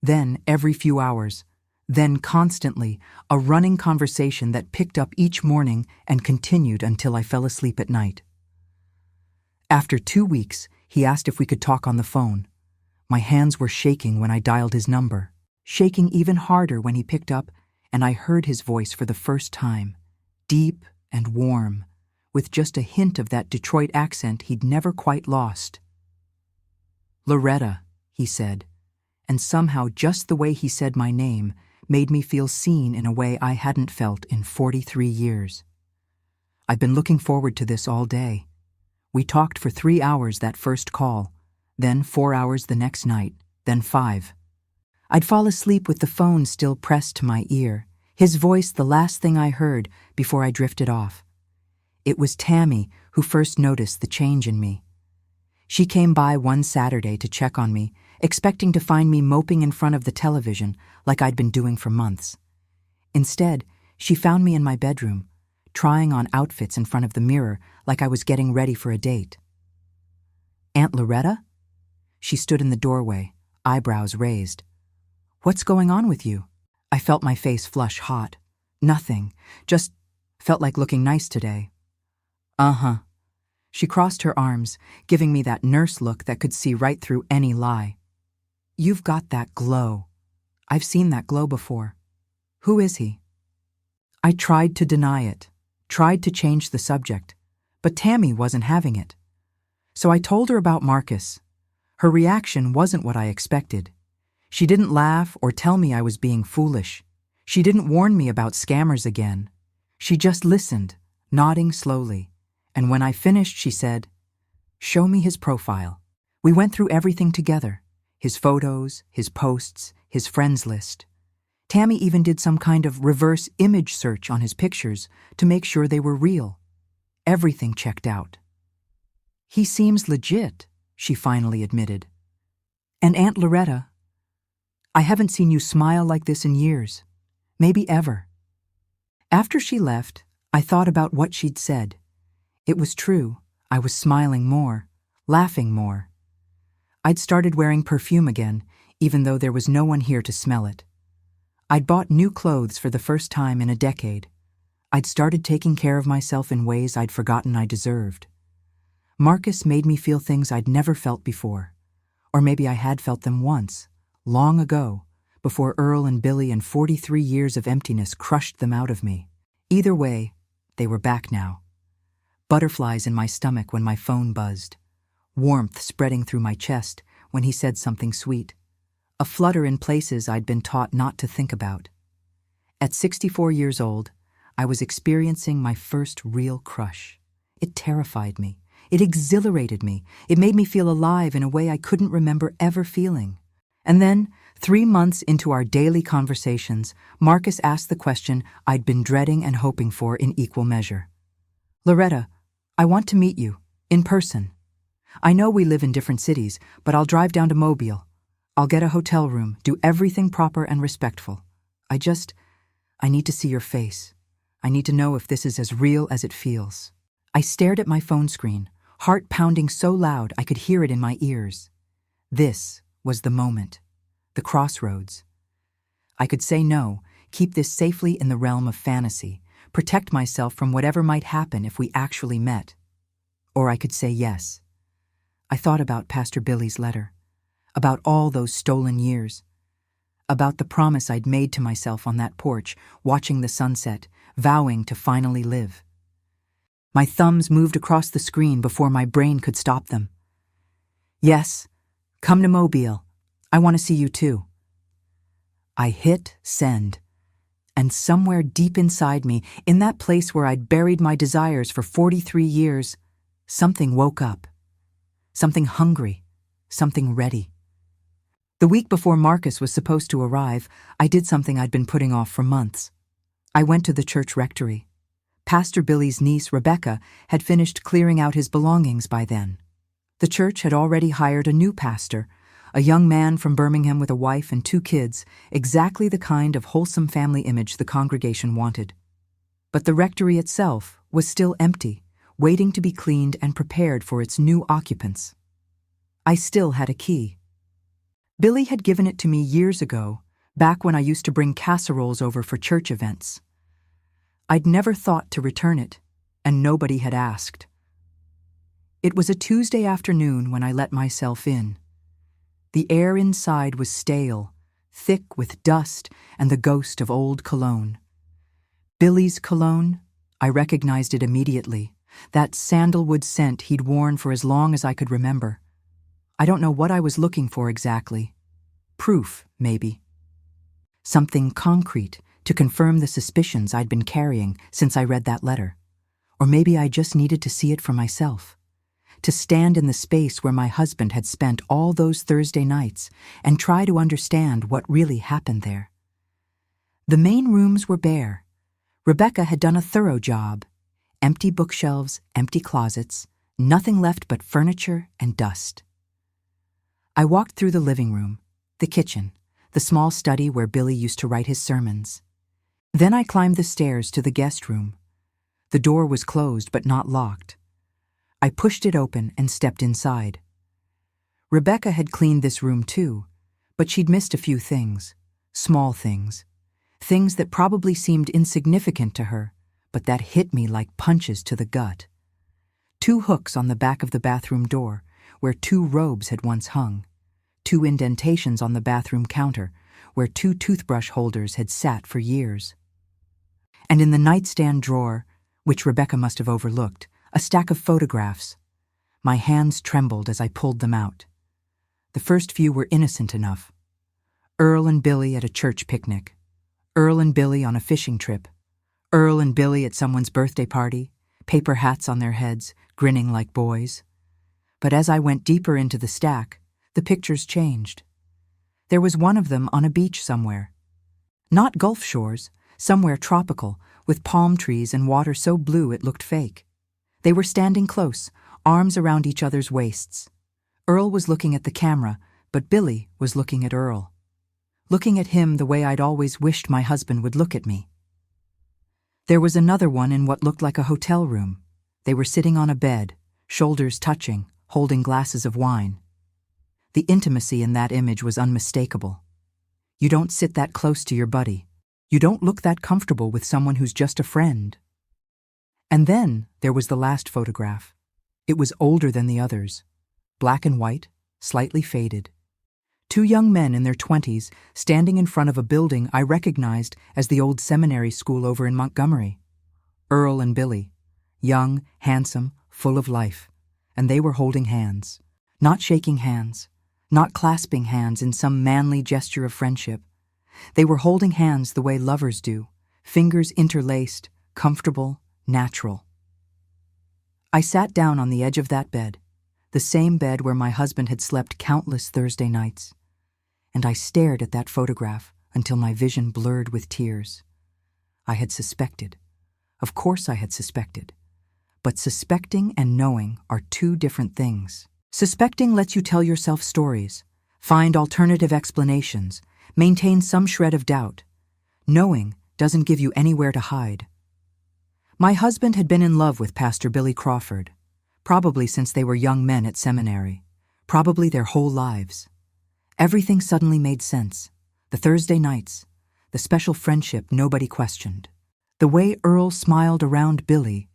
then every few hours, then constantly, a running conversation that picked up each morning and continued until I fell asleep at night. After 2 weeks, he asked if we could talk on the phone. My hands were shaking when I dialed his number, shaking even harder when he picked up, and I heard his voice for the first time, deep and warm, with just a hint of that Detroit accent he'd never quite lost. Loretta, he said, and somehow just the way he said my name made me feel seen in a way I hadn't felt in 43 years. I've been looking forward to this all day. We talked for 3 hours that first call, then 4 hours the next night, then 5. I'd fall asleep with the phone still pressed to my ear, his voice the last thing I heard before I drifted off. It was Tammy who first noticed the change in me. She came by one Saturday to check on me, expecting to find me moping in front of the television like I'd been doing for months. Instead, she found me in my bedroom, trying on outfits in front of the mirror like I was getting ready for a date. Aunt Loretta? She stood in the doorway, eyebrows raised. What's going on with you? I felt my face flush hot. Nothing, just felt like looking nice today. Uh-huh. She crossed her arms, giving me that nurse look that could see right through any lie. You've got that glow. I've seen that glow before. Who is he? I tried to deny it, tried to change the subject, but Tammy wasn't having it. So I told her about Marcus. Her reaction wasn't what I expected. She didn't laugh or tell me I was being foolish. She didn't warn me about scammers again. She just listened, nodding slowly. And when I finished, she said, "Show me his profile." We went through everything together. His photos, his posts, his friends list. Tammy even did some kind of reverse image search on his pictures to make sure they were real. Everything checked out. He seems legit, she finally admitted. And Aunt Loretta, I haven't seen you smile like this in years, maybe ever. After she left, I thought about what she'd said. It was true. I was smiling more, laughing more. I'd started wearing perfume again, even though there was no one here to smell it. I'd bought new clothes for the first time in a decade. I'd started taking care of myself in ways I'd forgotten I deserved. Marcus made me feel things I'd never felt before. Or maybe I had felt them once, long ago, before Earl and Billy and 43 years of emptiness crushed them out of me. Either way, they were back now. Butterflies in my stomach when my phone buzzed. warmth spreading through my chest when he said something sweet, a flutter in places I'd been taught not to think about. At 64 years old, I was experiencing my first real crush. It terrified me. It exhilarated me. It made me feel alive in a way I couldn't remember ever feeling. And then, 3 months into our daily conversations, Marcus asked the question I'd been dreading and hoping for in equal measure. "Loretta, I want to meet you, in person. I know we live in different cities, but I'll drive down to Mobile. I'll get a hotel room, do everything proper and respectful. I need to see your face. I need to know if this is as real as it feels." I stared at my phone screen, heart pounding so loud I could hear it in my ears. This was the moment, the crossroads. I could say no, keep this safely in the realm of fantasy, protect myself from whatever might happen if we actually met. Or I could say yes. I thought about Pastor Billy's letter, about all those stolen years, about the promise I'd made to myself on that porch, watching the sunset, vowing to finally live. My thumbs moved across the screen before my brain could stop them. "Yes, come to Mobile. I want to see you too." I hit send, and somewhere deep inside me, in that place where I'd buried my desires for 43 years, something woke up. Something hungry, something ready. The week before Marcus was supposed to arrive, I did something I'd been putting off for months. I went to the church rectory. Pastor Billy's niece, Rebecca, had finished clearing out his belongings by then. The church had already hired a new pastor, a young man from Birmingham with a wife and 2 kids, exactly the kind of wholesome family image the congregation wanted. But the rectory itself was still empty, waiting to be cleaned and prepared for its new occupants. I still had a key. Billy had given it to me years ago, back when I used to bring casseroles over for church events. I'd never thought to return it, and nobody had asked. It was a Tuesday afternoon when I let myself in. The air inside was stale, thick with dust and the ghost of old cologne. Billy's cologne? I recognized it immediately, that sandalwood scent he'd worn for as long as I could remember. I don't know what I was looking for exactly. Proof, maybe. Something concrete to confirm the suspicions I'd been carrying since I read that letter. Or maybe I just needed to see it for myself. To stand in the space where my husband had spent all those Thursday nights and try to understand what really happened there. The main rooms were bare. Rebecca had done a thorough job. Empty bookshelves, empty closets, nothing left but furniture and dust. I walked through the living room, the kitchen, the small study where Billy used to write his sermons. Then I climbed the stairs to the guest room. The door was closed but not locked. I pushed it open and stepped inside. Rebecca had cleaned this room too, but she'd missed a few things, small things that probably seemed insignificant to her, but that hit me like punches to the gut. 2 hooks on the back of the bathroom door, where 2 robes had once hung. 2 indentations on the bathroom counter, where 2 toothbrush holders had sat for years. And in the nightstand drawer, which Rebecca must have overlooked, a stack of photographs. My hands trembled as I pulled them out. The first few were innocent enough. Earl and Billy at a church picnic. Earl and Billy on a fishing trip. Earl and Billy at someone's birthday party, paper hats on their heads, grinning like boys. But as I went deeper into the stack, the pictures changed. There was one of them on a beach somewhere. Not Gulf Shores, somewhere tropical, with palm trees and water so blue it looked fake. They were standing close, arms around each other's waists. Earl was looking at the camera, but Billy was looking at Earl. Looking at him the way I'd always wished my husband would look at me. There was another one in what looked like a hotel room. They were sitting on a bed, shoulders touching, holding glasses of wine. The intimacy in that image was unmistakable. You don't sit that close to your buddy. You don't look that comfortable with someone who's just a friend. And then there was the last photograph. It was older than the others. Black and white, slightly faded. 2 young men in their 20s standing in front of a building I recognized as the old seminary school over in Montgomery. Earl and Billy. Young, handsome, full of life. And they were holding hands. Not shaking hands, not clasping hands in some manly gesture of friendship. They were holding hands the way lovers do, fingers interlaced, comfortable, natural. I sat down on the edge of that bed, the same bed where my husband had slept countless Thursday nights, and I stared at that photograph until my vision blurred with tears. I had suspected. Of course I had suspected. But suspecting and knowing are two different things. Suspecting lets you tell yourself stories, find alternative explanations, maintain some shred of doubt. Knowing doesn't give you anywhere to hide. My husband had been in love with Pastor Billy Crawford, probably since they were young men at seminary, probably their whole lives. Everything suddenly made sense. The Thursday nights, the special friendship nobody questioned. The way Earl smiled around Billy,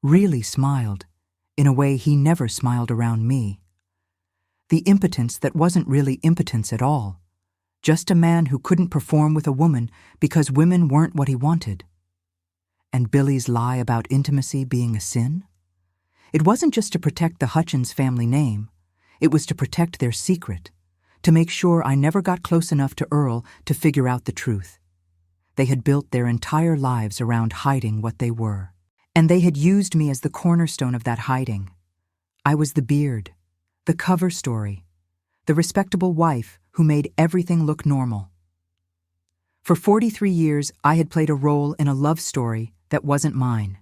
really smiled, in a way he never smiled around me. The impotence that wasn't really impotence at all, just a man who couldn't perform with a woman because women weren't what he wanted. And Billy's lie about intimacy being a sin? It wasn't just to protect the Hutchins family name, it was to protect their secret, to make sure I never got close enough to Earl to figure out the truth. They had built their entire lives around hiding what they were. And they had used me as the cornerstone of that hiding. I was the beard, the cover story, the respectable wife who made everything look normal. For 43 years, I had played a role in a love story that wasn't mine.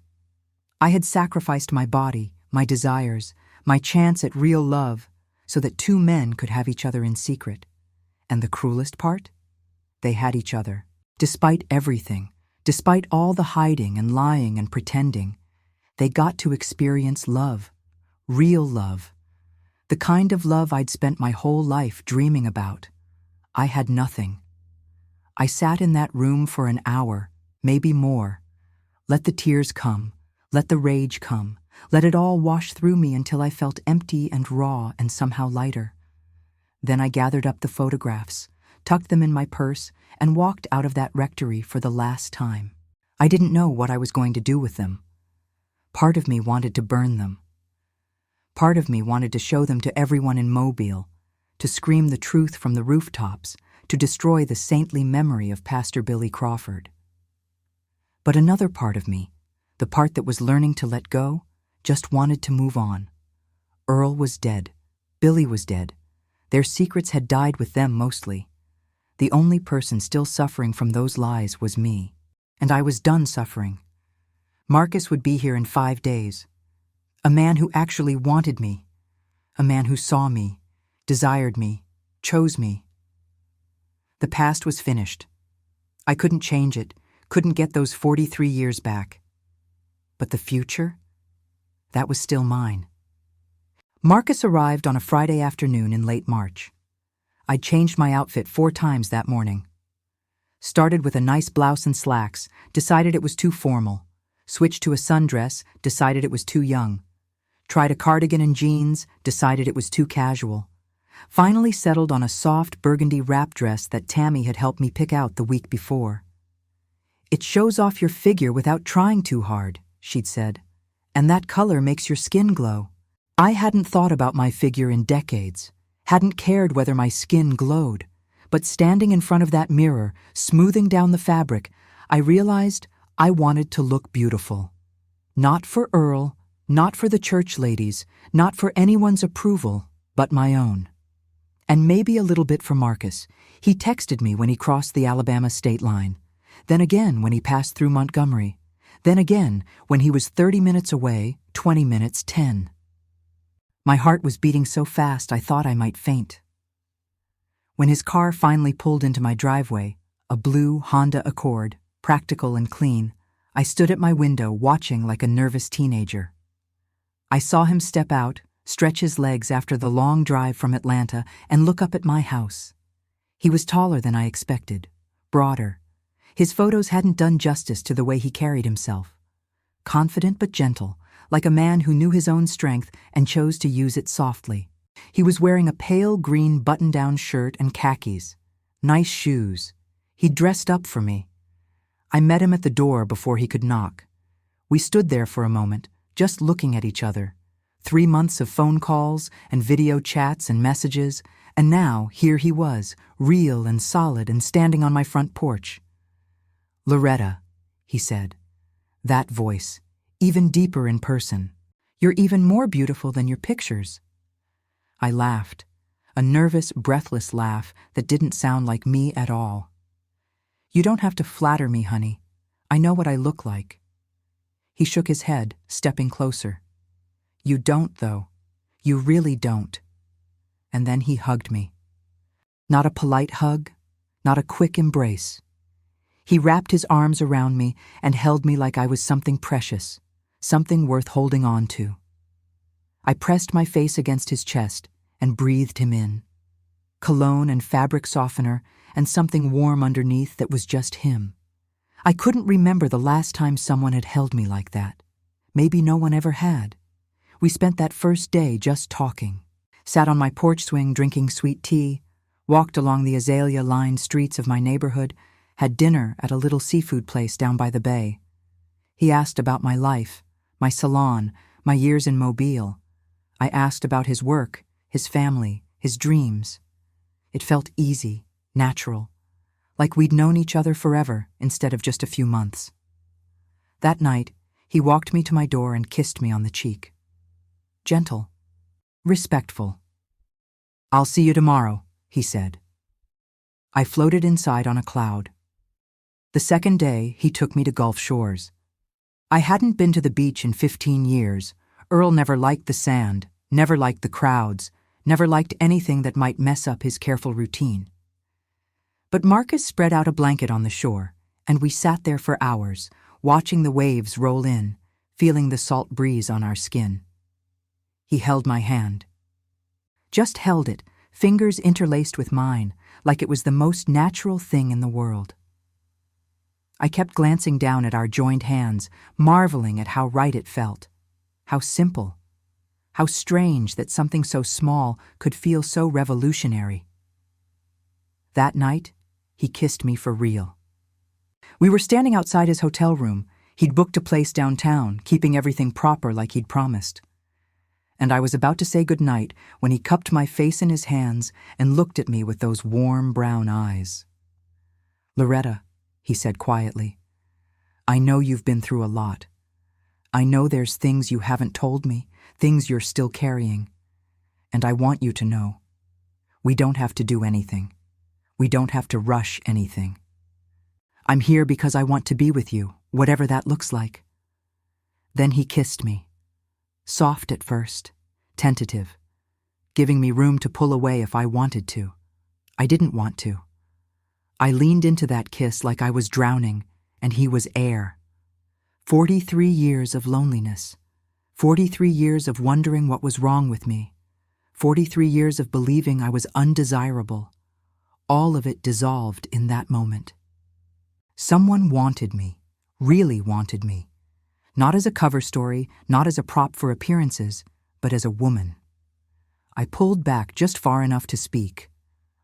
I had sacrificed my body, my desires, my chance at real love, so that two men could have each other in secret. And the cruelest part? They had each other. Despite everything, despite all the hiding and lying and pretending, they got to experience love, real love, the kind of love I'd spent my whole life dreaming about. I had nothing. I sat in that room for an hour, maybe more. Let the tears come, let the rage come, let it all wash through me until I felt empty and raw and somehow lighter. Then I gathered up the photographs, tucked them in my purse, and walked out of that rectory for the last time. I didn't know what I was going to do with them. Part of me wanted to burn them. Part of me wanted to show them to everyone in Mobile, to scream the truth from the rooftops, to destroy the saintly memory of Pastor Billy Crawford. But another part of me, the part that was learning to let go, just wanted to move on. Earl was dead. Billy was dead. Their secrets had died with them mostly. The only person still suffering from those lies was me. And I was done suffering. Marcus would be here in 5 days. A man who actually wanted me. A man who saw me, desired me, chose me. The past was finished. I couldn't change it, couldn't get those 43 years back. But the future? That was still mine. Marcus arrived on a Friday afternoon in late March. I'd changed my outfit 4 times that morning. Started with a nice blouse and slacks, decided it was too formal. Switched to a sundress, decided it was too young. Tried a cardigan and jeans, decided it was too casual. Finally settled on a soft burgundy wrap dress that Tammy had helped me pick out the week before. "It shows off your figure without trying too hard," she'd said. "And that color makes your skin glow." I hadn't thought about my figure in decades. Hadn't cared whether my skin glowed, but standing in front of that mirror, smoothing down the fabric, I realized I wanted to look beautiful. Not for Earl, not for the church ladies, not for anyone's approval, but my own. And maybe a little bit for Marcus. He texted me when he crossed the Alabama state line, then again when he passed through Montgomery, then again when he was 30 minutes away, 20 minutes, 10. My heart was beating so fast I thought I might faint. When his car finally pulled into my driveway, a blue Honda Accord, practical and clean, I stood at my window watching like a nervous teenager. I saw him step out, stretch his legs after the long drive from Atlanta, and look up at my house. He was taller than I expected, broader. His photos hadn't done justice to the way he carried himself. Confident but gentle, like a man who knew his own strength and chose to use it softly. He was wearing a pale green button-down shirt and khakis. Nice shoes. He dressed up for me. I met him at the door before he could knock. We stood there for a moment, just looking at each other, 3 months of phone calls and video chats and messages, and now here he was, real and solid and standing on my front porch. "Loretta," he said, that voice, even deeper in person. "You're even more beautiful than your pictures." I laughed, a nervous, breathless laugh that didn't sound like me at all. "You don't have to flatter me, honey. I know what I look like." He shook his head, stepping closer. "You don't, though. You really don't." And then he hugged me. Not a polite hug, not a quick embrace. He wrapped his arms around me and held me like I was something precious, something worth holding on to. I pressed my face against his chest and breathed him in. Cologne and fabric softener and something warm underneath that was just him. I couldn't remember the last time someone had held me like that. Maybe no one ever had. We spent that first day just talking. Sat on my porch swing drinking sweet tea, walked along the azalea-lined streets of my neighborhood, had dinner at a little seafood place down by the bay. He asked about my life, my salon, my years in Mobile. I asked about his work, his family, his dreams. It felt easy, natural, like we'd known each other forever instead of just a few months. That night, he walked me to my door and kissed me on the cheek. Gentle, respectful. "I'll see you tomorrow," he said. I floated inside on a cloud. The second day, he took me to Gulf Shores. I hadn't been to the beach in 15 years. Earl never liked the sand, never liked the crowds, never liked anything that might mess up his careful routine. But Marcus spread out a blanket on the shore, and we sat there for hours, watching the waves roll in, feeling the salt breeze on our skin. He held my hand. Just held it, fingers interlaced with mine, like it was the most natural thing in the world. I kept glancing down at our joined hands, marveling at how right it felt, how simple, how strange that something so small could feel so revolutionary. That night, he kissed me for real. We were standing outside his hotel room. He'd booked a place downtown, keeping everything proper like he'd promised. And I was about to say goodnight when he cupped my face in his hands and looked at me with those warm brown eyes. "Loretta," he said quietly, "I know you've been through a lot. I know there's things you haven't told me, things you're still carrying. And I want you to know. We don't have to do anything. We don't have to rush anything. I'm here because I want to be with you, whatever that looks like." Then he kissed me. Soft at first, tentative, giving me room to pull away if I wanted to. I didn't want to. I leaned into that kiss like I was drowning, and he was air. 43 years of loneliness. 43 years of wondering what was wrong with me. 43 years of believing I was undesirable. All of it dissolved in that moment. Someone wanted me, really wanted me. Not as a cover story, not as a prop for appearances, but as a woman. I pulled back just far enough to speak.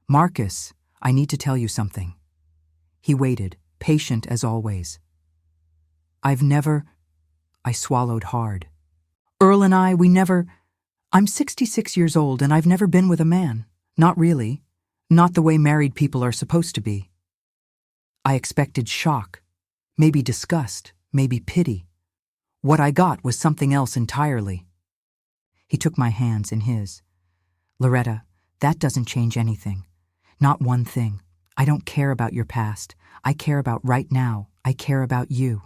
"Marcus, I need to tell you something." He waited, patient as always. I swallowed hard. "Earl and I, I'm 66 years old and I've never been with a man. Not really. Not the way married people are supposed to be." I expected shock, maybe disgust, maybe pity. What I got was something else entirely. He took my hands in his. "Loretta, that doesn't change anything. Not one thing. I don't care about your past. I care about right now. I care about you."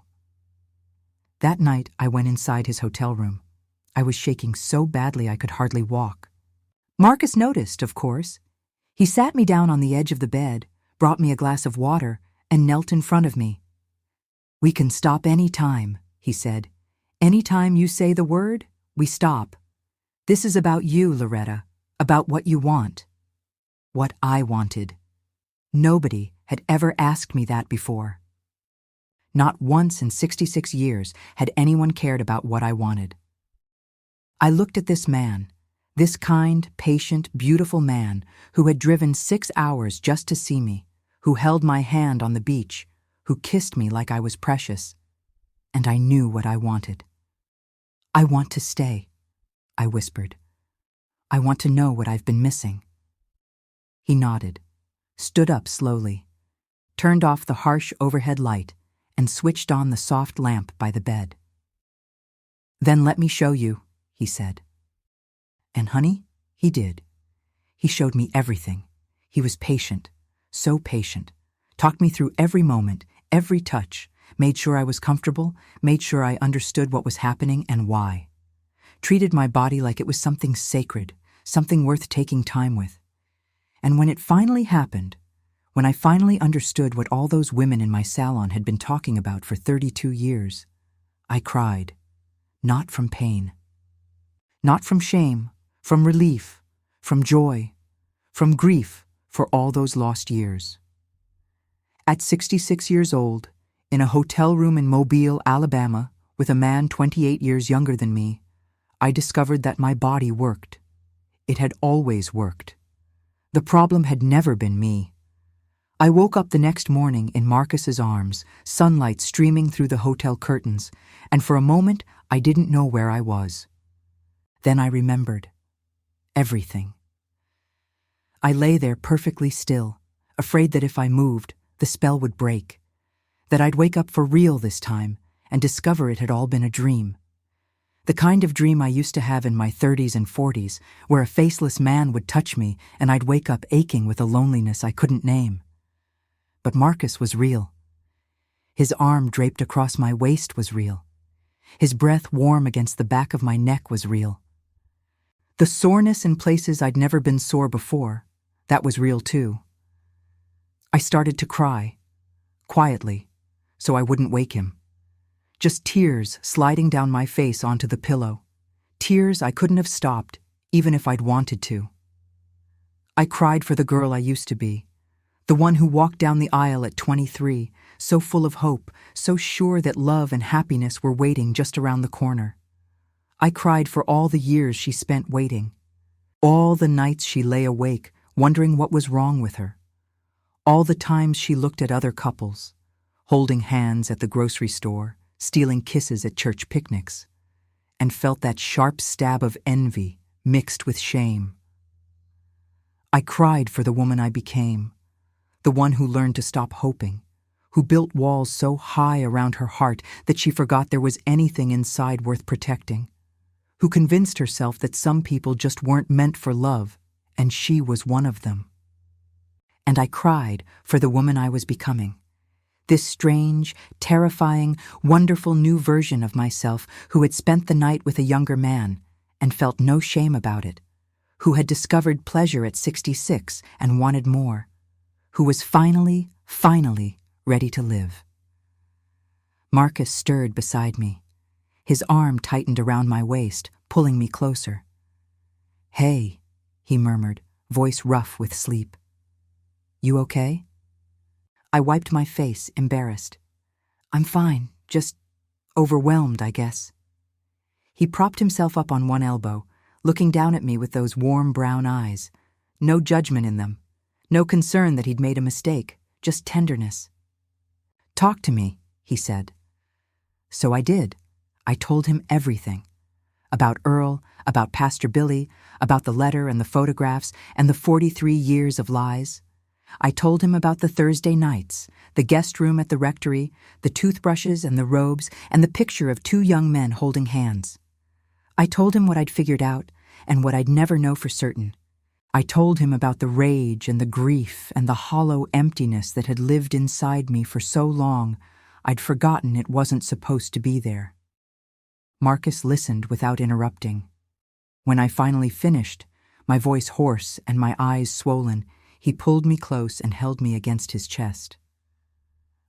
That night, I went inside his hotel room. I was shaking so badly I could hardly walk. Marcus noticed, of course. He sat me down on the edge of the bed, brought me a glass of water, and knelt in front of me. "We can stop any time," he said. "Any time you say the word, we stop. This is about you, Loretta, about what you want." What I wanted. Nobody had ever asked me that before. Not once in 66 years had anyone cared about what I wanted. I looked at this man, this kind, patient, beautiful man who had driven 6 hours just to see me, who held my hand on the beach, who kissed me like I was precious. And I knew what I wanted. I want to stay. I whispered. I want to know what I've been missing. He nodded, stood up slowly, turned off the harsh overhead light, and switched on the soft lamp by the bed. Then let me show you, he said. And honey, he did. He showed me everything. He was patient, so patient, talked me through every moment, every touch, made sure I was comfortable, made sure I understood what was happening and why. Treated my body like it was something sacred, something worth taking time with. And when it finally happened, when I finally understood what all those women in my salon had been talking about for 32 years, I cried. Not from pain. Not from shame, from relief, from joy, from grief for all those lost years. At 66 years old, in a hotel room in Mobile, Alabama, with a man 28 years younger than me, I discovered that my body worked. It had always worked. The problem had never been me. I woke up the next morning in Marcus's arms, sunlight streaming through the hotel curtains, and for a moment I didn't know where I was. Then I remembered. Everything. I lay there perfectly still, afraid that if I moved, the spell would break, that I'd wake up for real this time and discover it had all been a dream. The kind of dream I used to have in my 30s and 40s, where a faceless man would touch me and I'd wake up aching with a loneliness I couldn't name. But Marcus was real. His arm draped across my waist was real. His breath warm against the back of my neck was real. The soreness in places I'd never been sore before, that was real too. I started to cry, quietly, so I wouldn't wake him. Just tears sliding down my face onto the pillow. Tears I couldn't have stopped, even if I'd wanted to. I cried for the girl I used to be, the one who walked down the aisle at 23, so full of hope, so sure that love and happiness were waiting just around the corner. I cried for all the years she spent waiting, all the nights she lay awake, wondering what was wrong with her, all the times she looked at other couples, holding hands at the grocery store, stealing kisses at church picnics, and felt that sharp stab of envy mixed with shame. I cried for the woman I became, the one who learned to stop hoping, who built walls so high around her heart that she forgot there was anything inside worth protecting, who convinced herself that some people just weren't meant for love, and she was one of them. And I cried for the woman I was becoming, this strange, terrifying, wonderful new version of myself who had spent the night with a younger man and felt no shame about it, who had discovered pleasure at 66 and wanted more, who was finally ready to live. Marcus stirred beside me. His arm tightened around my waist, pulling me closer. "Hey," he murmured, voice rough with sleep. "You okay?" I wiped my face, embarrassed. "I'm fine, just overwhelmed, I guess." He propped himself up on one elbow, looking down at me with those warm brown eyes. No judgment in them. No concern that he'd made a mistake, just tenderness. "Talk to me," he said. So I did. I told him everything. About Earl, about Pastor Billy, about the letter and the photographs and the 43 years of lies. I told him about the Thursday nights, the guest room at the rectory, the toothbrushes and the robes, and the picture of two young men holding hands. I told him what I'd figured out and what I'd never know for certain. I told him about the rage and the grief and the hollow emptiness that had lived inside me for so long, I'd forgotten it wasn't supposed to be there. Marcus listened without interrupting. When I finally finished, my voice hoarse and my eyes swollen, he pulled me close and held me against his chest.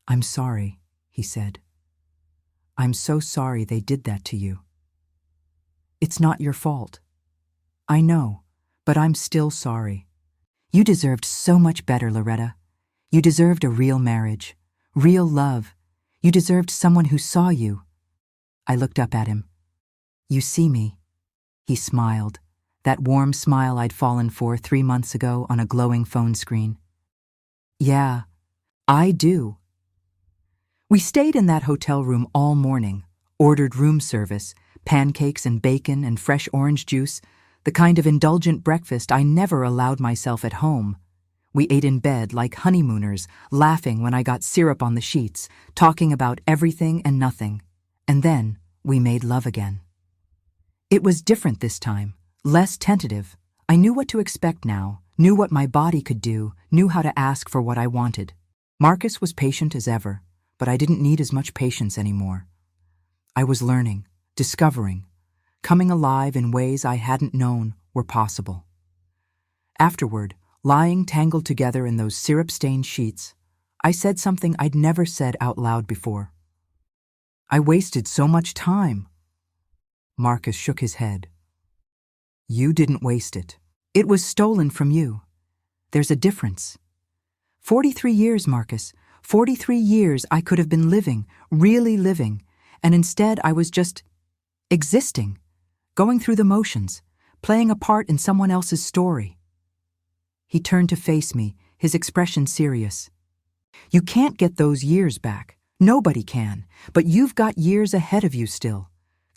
"I'm sorry," he said. "I'm so sorry they did that to you. It's not your fault. I know, but I'm still sorry. You deserved so much better, Loretta. You deserved a real marriage, real love. You deserved someone who saw you." I looked up at him. "You see me?" He smiled, that warm smile I'd fallen for 3 months ago on a glowing phone screen. "Yeah, I do." We stayed in that hotel room all morning, ordered room service, pancakes and bacon and fresh orange juice, the kind of indulgent breakfast I never allowed myself at home. We ate in bed like honeymooners, laughing when I got syrup on the sheets, talking about everything and nothing. And then we made love again. It was different this time, less tentative. I knew what to expect now, knew what my body could do, knew how to ask for what I wanted. Marcus was patient as ever, but I didn't need as much patience anymore. I was learning, discovering, coming alive in ways I hadn't known were possible. Afterward, lying tangled together in those syrup-stained sheets, I said something I'd never said out loud before. I wasted so much time. Marcus shook his head. You didn't waste it. It was stolen from you. There's a difference. 43 years, Marcus. 43 years I could have been living, really living, and instead I was just existing, going through the motions, playing a part in someone else's story. He turned to face me, his expression serious. You can't get those years back. Nobody can, but you've got years ahead of you still.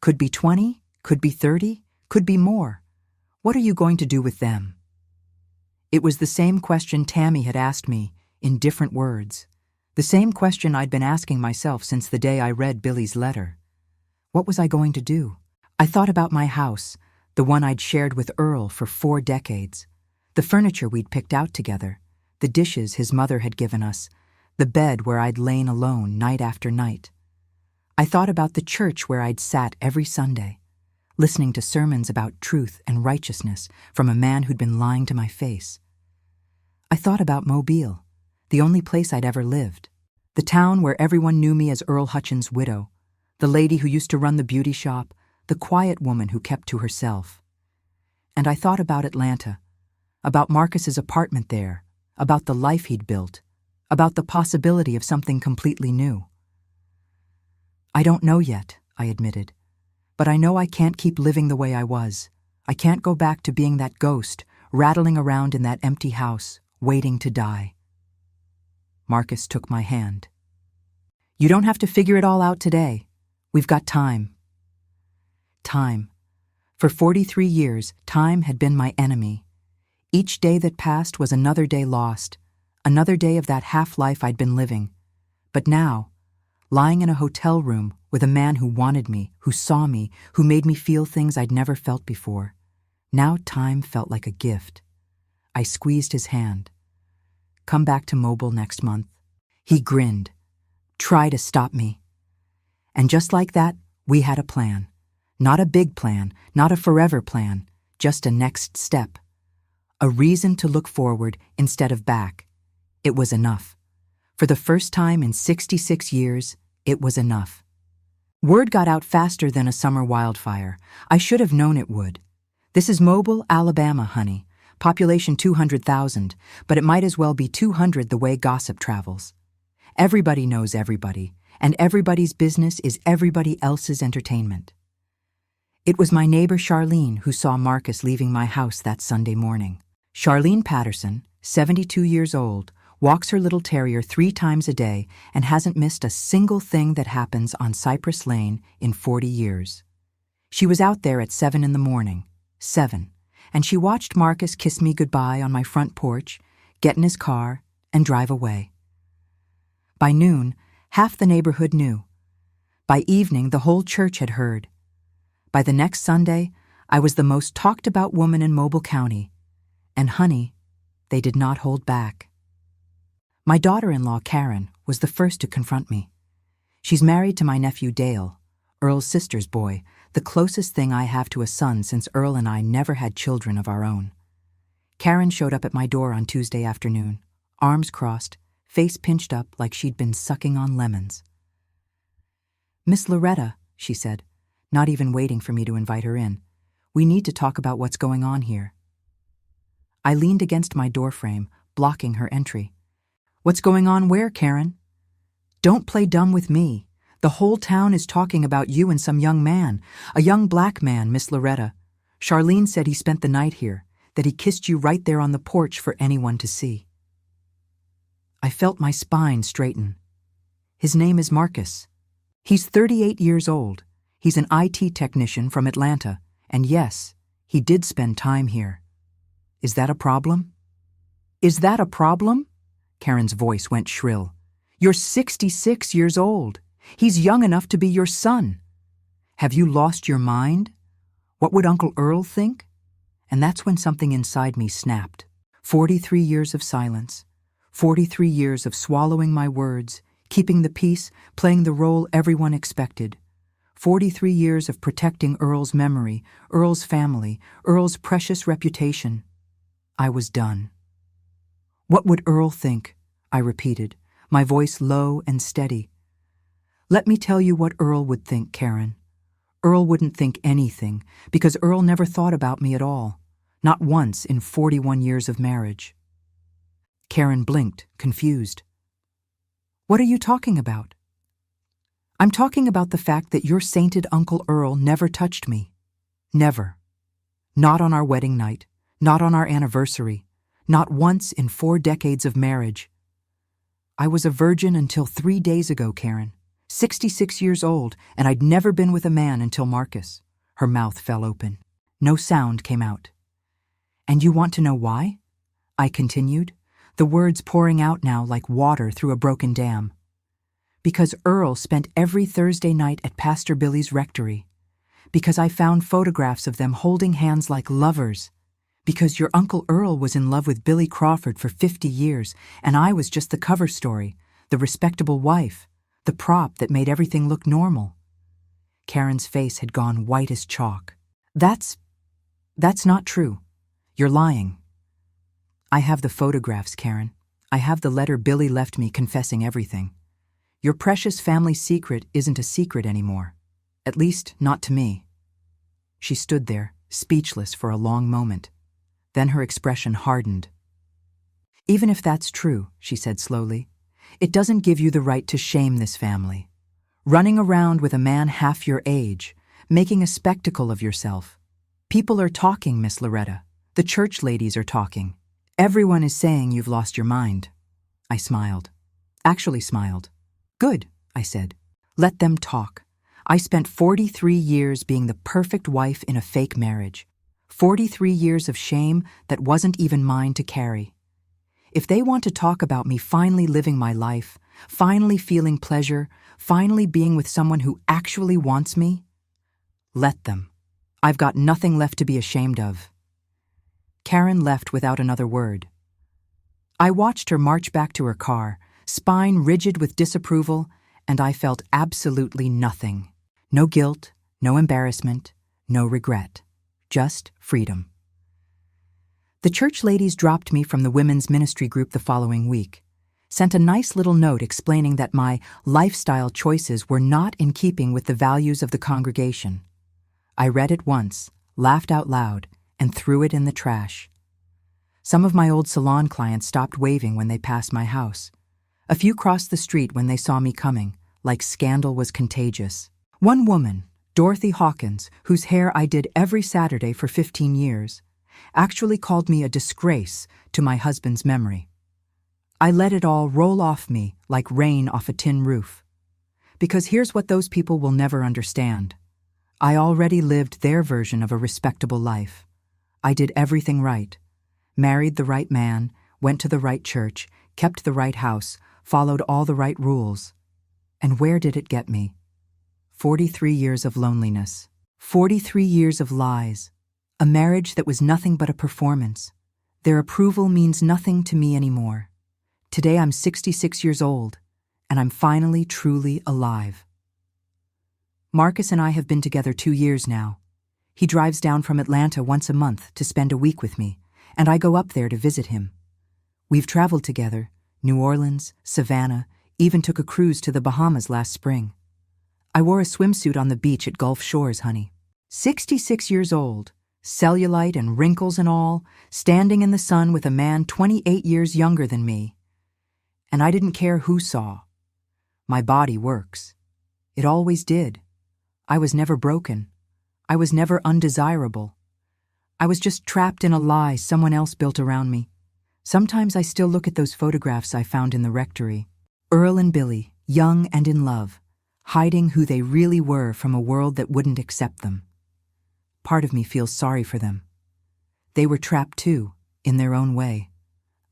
Could be 20, could be 30, could be more. What are you going to do with them? It was the same question Tammy had asked me, in different words. The same question I'd been asking myself since the day I read Billy's letter. What was I going to do? I thought about my house, the one I'd shared with Earl for 4 decades, the furniture we'd picked out together, the dishes his mother had given us, the bed where I'd lain alone night after night. I thought about the church where I'd sat every Sunday, listening to sermons about truth and righteousness from a man who'd been lying to my face. I thought about Mobile, the only place I'd ever lived, the town where everyone knew me as Earl Hutchins' widow, the lady who used to run the beauty shop, the quiet woman who kept to herself. And I thought about Atlanta, about Marcus's apartment there, about the life he'd built, about the possibility of something completely new. I don't know yet, I admitted. But I know I can't keep living the way I was. I can't go back to being that ghost, rattling around in that empty house, waiting to die. Marcus took my hand. You don't have to figure it all out today. We've got time. Time. For 43 years, time had been my enemy. Each day that passed was another day lost, another day of that half-life I'd been living. But now, lying in a hotel room with a man who wanted me, who saw me, who made me feel things I'd never felt before. Now time felt like a gift. I squeezed his hand. Come back to Mobile next month. He grinned. Try to stop me. And just like that, we had a plan. Not a big plan, not a forever plan, just a next step. A reason to look forward instead of back. It was enough. For the first time in 66 years, it was enough. Word got out faster than a summer wildfire. I should have known it would. This is Mobile, Alabama, honey. Population 200,000, but it might as well be 200 the way gossip travels. Everybody knows everybody, and everybody's business is everybody else's entertainment. It was my neighbor Charlene who saw Marcus leaving my house that Sunday morning. Charlene Patterson, 72 years old, walks her little terrier 3 times a day and hasn't missed a single thing that happens on Cypress Lane in 40 years. She was out there at 7 in the morning, 7, and she watched Marcus kiss me goodbye on my front porch, get in his car, and drive away. By noon, half the neighborhood knew. By evening, the whole church had heard. By the next Sunday, I was the most talked-about woman in Mobile County. And honey, they did not hold back. My daughter-in-law, Karen, was the first to confront me. She's married to my nephew, Dale, Earl's sister's boy, the closest thing I have to a son since Earl and I never had children of our own. Karen showed up at my door on Tuesday afternoon, arms crossed, face pinched up like she'd been sucking on lemons. Miss Loretta, she said, not even waiting for me to invite her in, we need to talk about what's going on here. I leaned against my doorframe, blocking her entry. What's going on where, Karen? Don't play dumb with me. The whole town is talking about you and some young man, a young black man, Miss Loretta. Charlene said he spent the night here, that he kissed you right there on the porch for anyone to see. I felt my spine straighten. His name is Marcus. He's 38 years old. He's an IT technician from Atlanta, and yes, he did spend time here. Is that a problem? Is that a problem? Karen's voice went shrill. You're 66 years old. He's young enough to be your son. Have you lost your mind? What would Uncle Earl think? And that's when something inside me snapped. 43 years of silence. 43 years of swallowing my words, keeping the peace, playing the role everyone expected. 43 years of protecting Earl's memory, Earl's family, Earl's precious reputation. I was done. What would Earl think? I repeated, my voice low and steady. Let me tell you what Earl would think, Karen. Earl wouldn't think anything, because Earl never thought about me at all. Not once in 41 years of marriage. Karen blinked, confused. What are you talking about? I'm talking about the fact that your sainted Uncle Earl never touched me. Never. Not on our wedding night, not on our anniversary, not once in 4 decades of marriage. I was a virgin until 3 days ago, Karen. 66 years old, and I'd never been with a man until Marcus. Her mouth fell open. No sound came out. And you want to know why? I continued, the words pouring out now like water through a broken dam. Because Earl spent every Thursday night at Pastor Billy's rectory. Because I found photographs of them holding hands like lovers. Because your Uncle Earl was in love with Billy Crawford for 50 years, and I was just the cover story, the respectable wife, the prop that made everything look normal. Karen's face had gone white as chalk. That's not true. You're lying. I have the photographs, Karen. I have the letter Billy left me confessing everything. Your precious family secret isn't a secret anymore. At least, not to me. She stood there, speechless for a long moment. Then her expression hardened. Even if that's true, she said slowly, it doesn't give you the right to shame this family. Running around with a man half your age, making a spectacle of yourself. People are talking, Miss Loretta. The church ladies are talking. Everyone is saying you've lost your mind. I smiled. Actually smiled. Good, I said. Let them talk. I spent 43 years being the perfect wife in a fake marriage. 43 years of shame that wasn't even mine to carry. If they want to talk about me finally living my life, finally feeling pleasure, finally being with someone who actually wants me, let them. I've got nothing left to be ashamed of. Karen left without another word. I watched her march back to her car, spine rigid with disapproval, and I felt absolutely nothing. No guilt, no embarrassment, no regret. Just freedom. The church ladies dropped me from the women's ministry group the following week, sent a nice little note explaining that my lifestyle choices were not in keeping with the values of the congregation. I read it once, laughed out loud, and threw it in the trash. Some of my old salon clients stopped waving when they passed my house. A few crossed the street when they saw me coming, like scandal was contagious. One woman, Dorothy Hawkins, whose hair I did every Saturday for 15 years, actually called me a disgrace to my husband's memory. I let it all roll off me like rain off a tin roof. Because here's what those people will never understand. I already lived their version of a respectable life. I did everything right. Married the right man, went to the right church, kept the right house, followed all the right rules. And where did it get me? 43 years of loneliness. 43 years of lies. A marriage that was nothing but a performance. Their approval means nothing to me anymore. Today I'm 66 years old, and I'm finally truly alive. Marcus and I have been together 2 years now. He drives down from Atlanta once a month to spend a week with me, and I go up there to visit him. We've traveled together, New Orleans, Savannah, even took a cruise to the Bahamas last spring. I wore a swimsuit on the beach at Gulf Shores, honey. 66 years old. Cellulite and wrinkles and all, standing in the sun with a man 28 years younger than me. And I didn't care who saw. My body works. It always did. I was never broken. I was never undesirable. I was just trapped in a lie someone else built around me. Sometimes I still look at those photographs I found in the rectory. Earl and Billy, young and in love, hiding who they really were from a world that wouldn't accept them. Part of me feels sorry for them. They were trapped too, in their own way,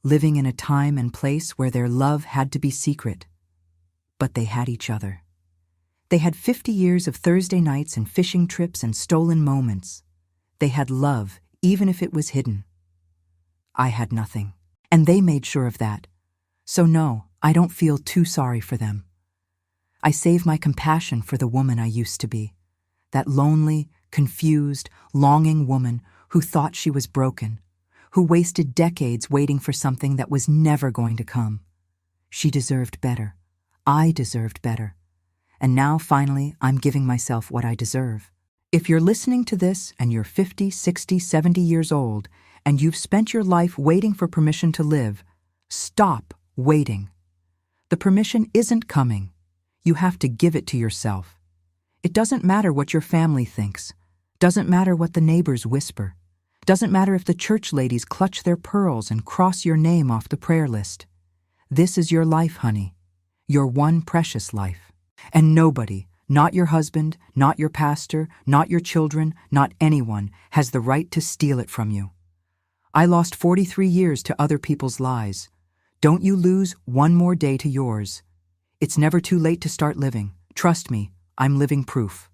living in a time and place where their love had to be secret. But they had each other. They had 50 years of Thursday nights and fishing trips and stolen moments. They had love, even if it was hidden. I had nothing, and they made sure of that. So no, I don't feel too sorry for them. I save my compassion for the woman I used to be, that lonely, confused, longing woman who thought she was broken, who wasted decades waiting for something that was never going to come. She deserved better. I deserved better. And now, finally, I'm giving myself what I deserve. If you're listening to this and you're 50, 60, 70 years old, and you've spent your life waiting for permission to live, stop waiting. The permission isn't coming. You have to give it to yourself. It doesn't matter what your family thinks. Doesn't matter what the neighbors whisper. Doesn't matter if the church ladies clutch their pearls and cross your name off the prayer list. This is your life, honey. Your one precious life. And nobody, not your husband, not your pastor, not your children, not anyone, has the right to steal it from you. I lost 43 years to other people's lies. Don't you lose one more day to yours. It's never too late to start living. Trust me, I'm living proof.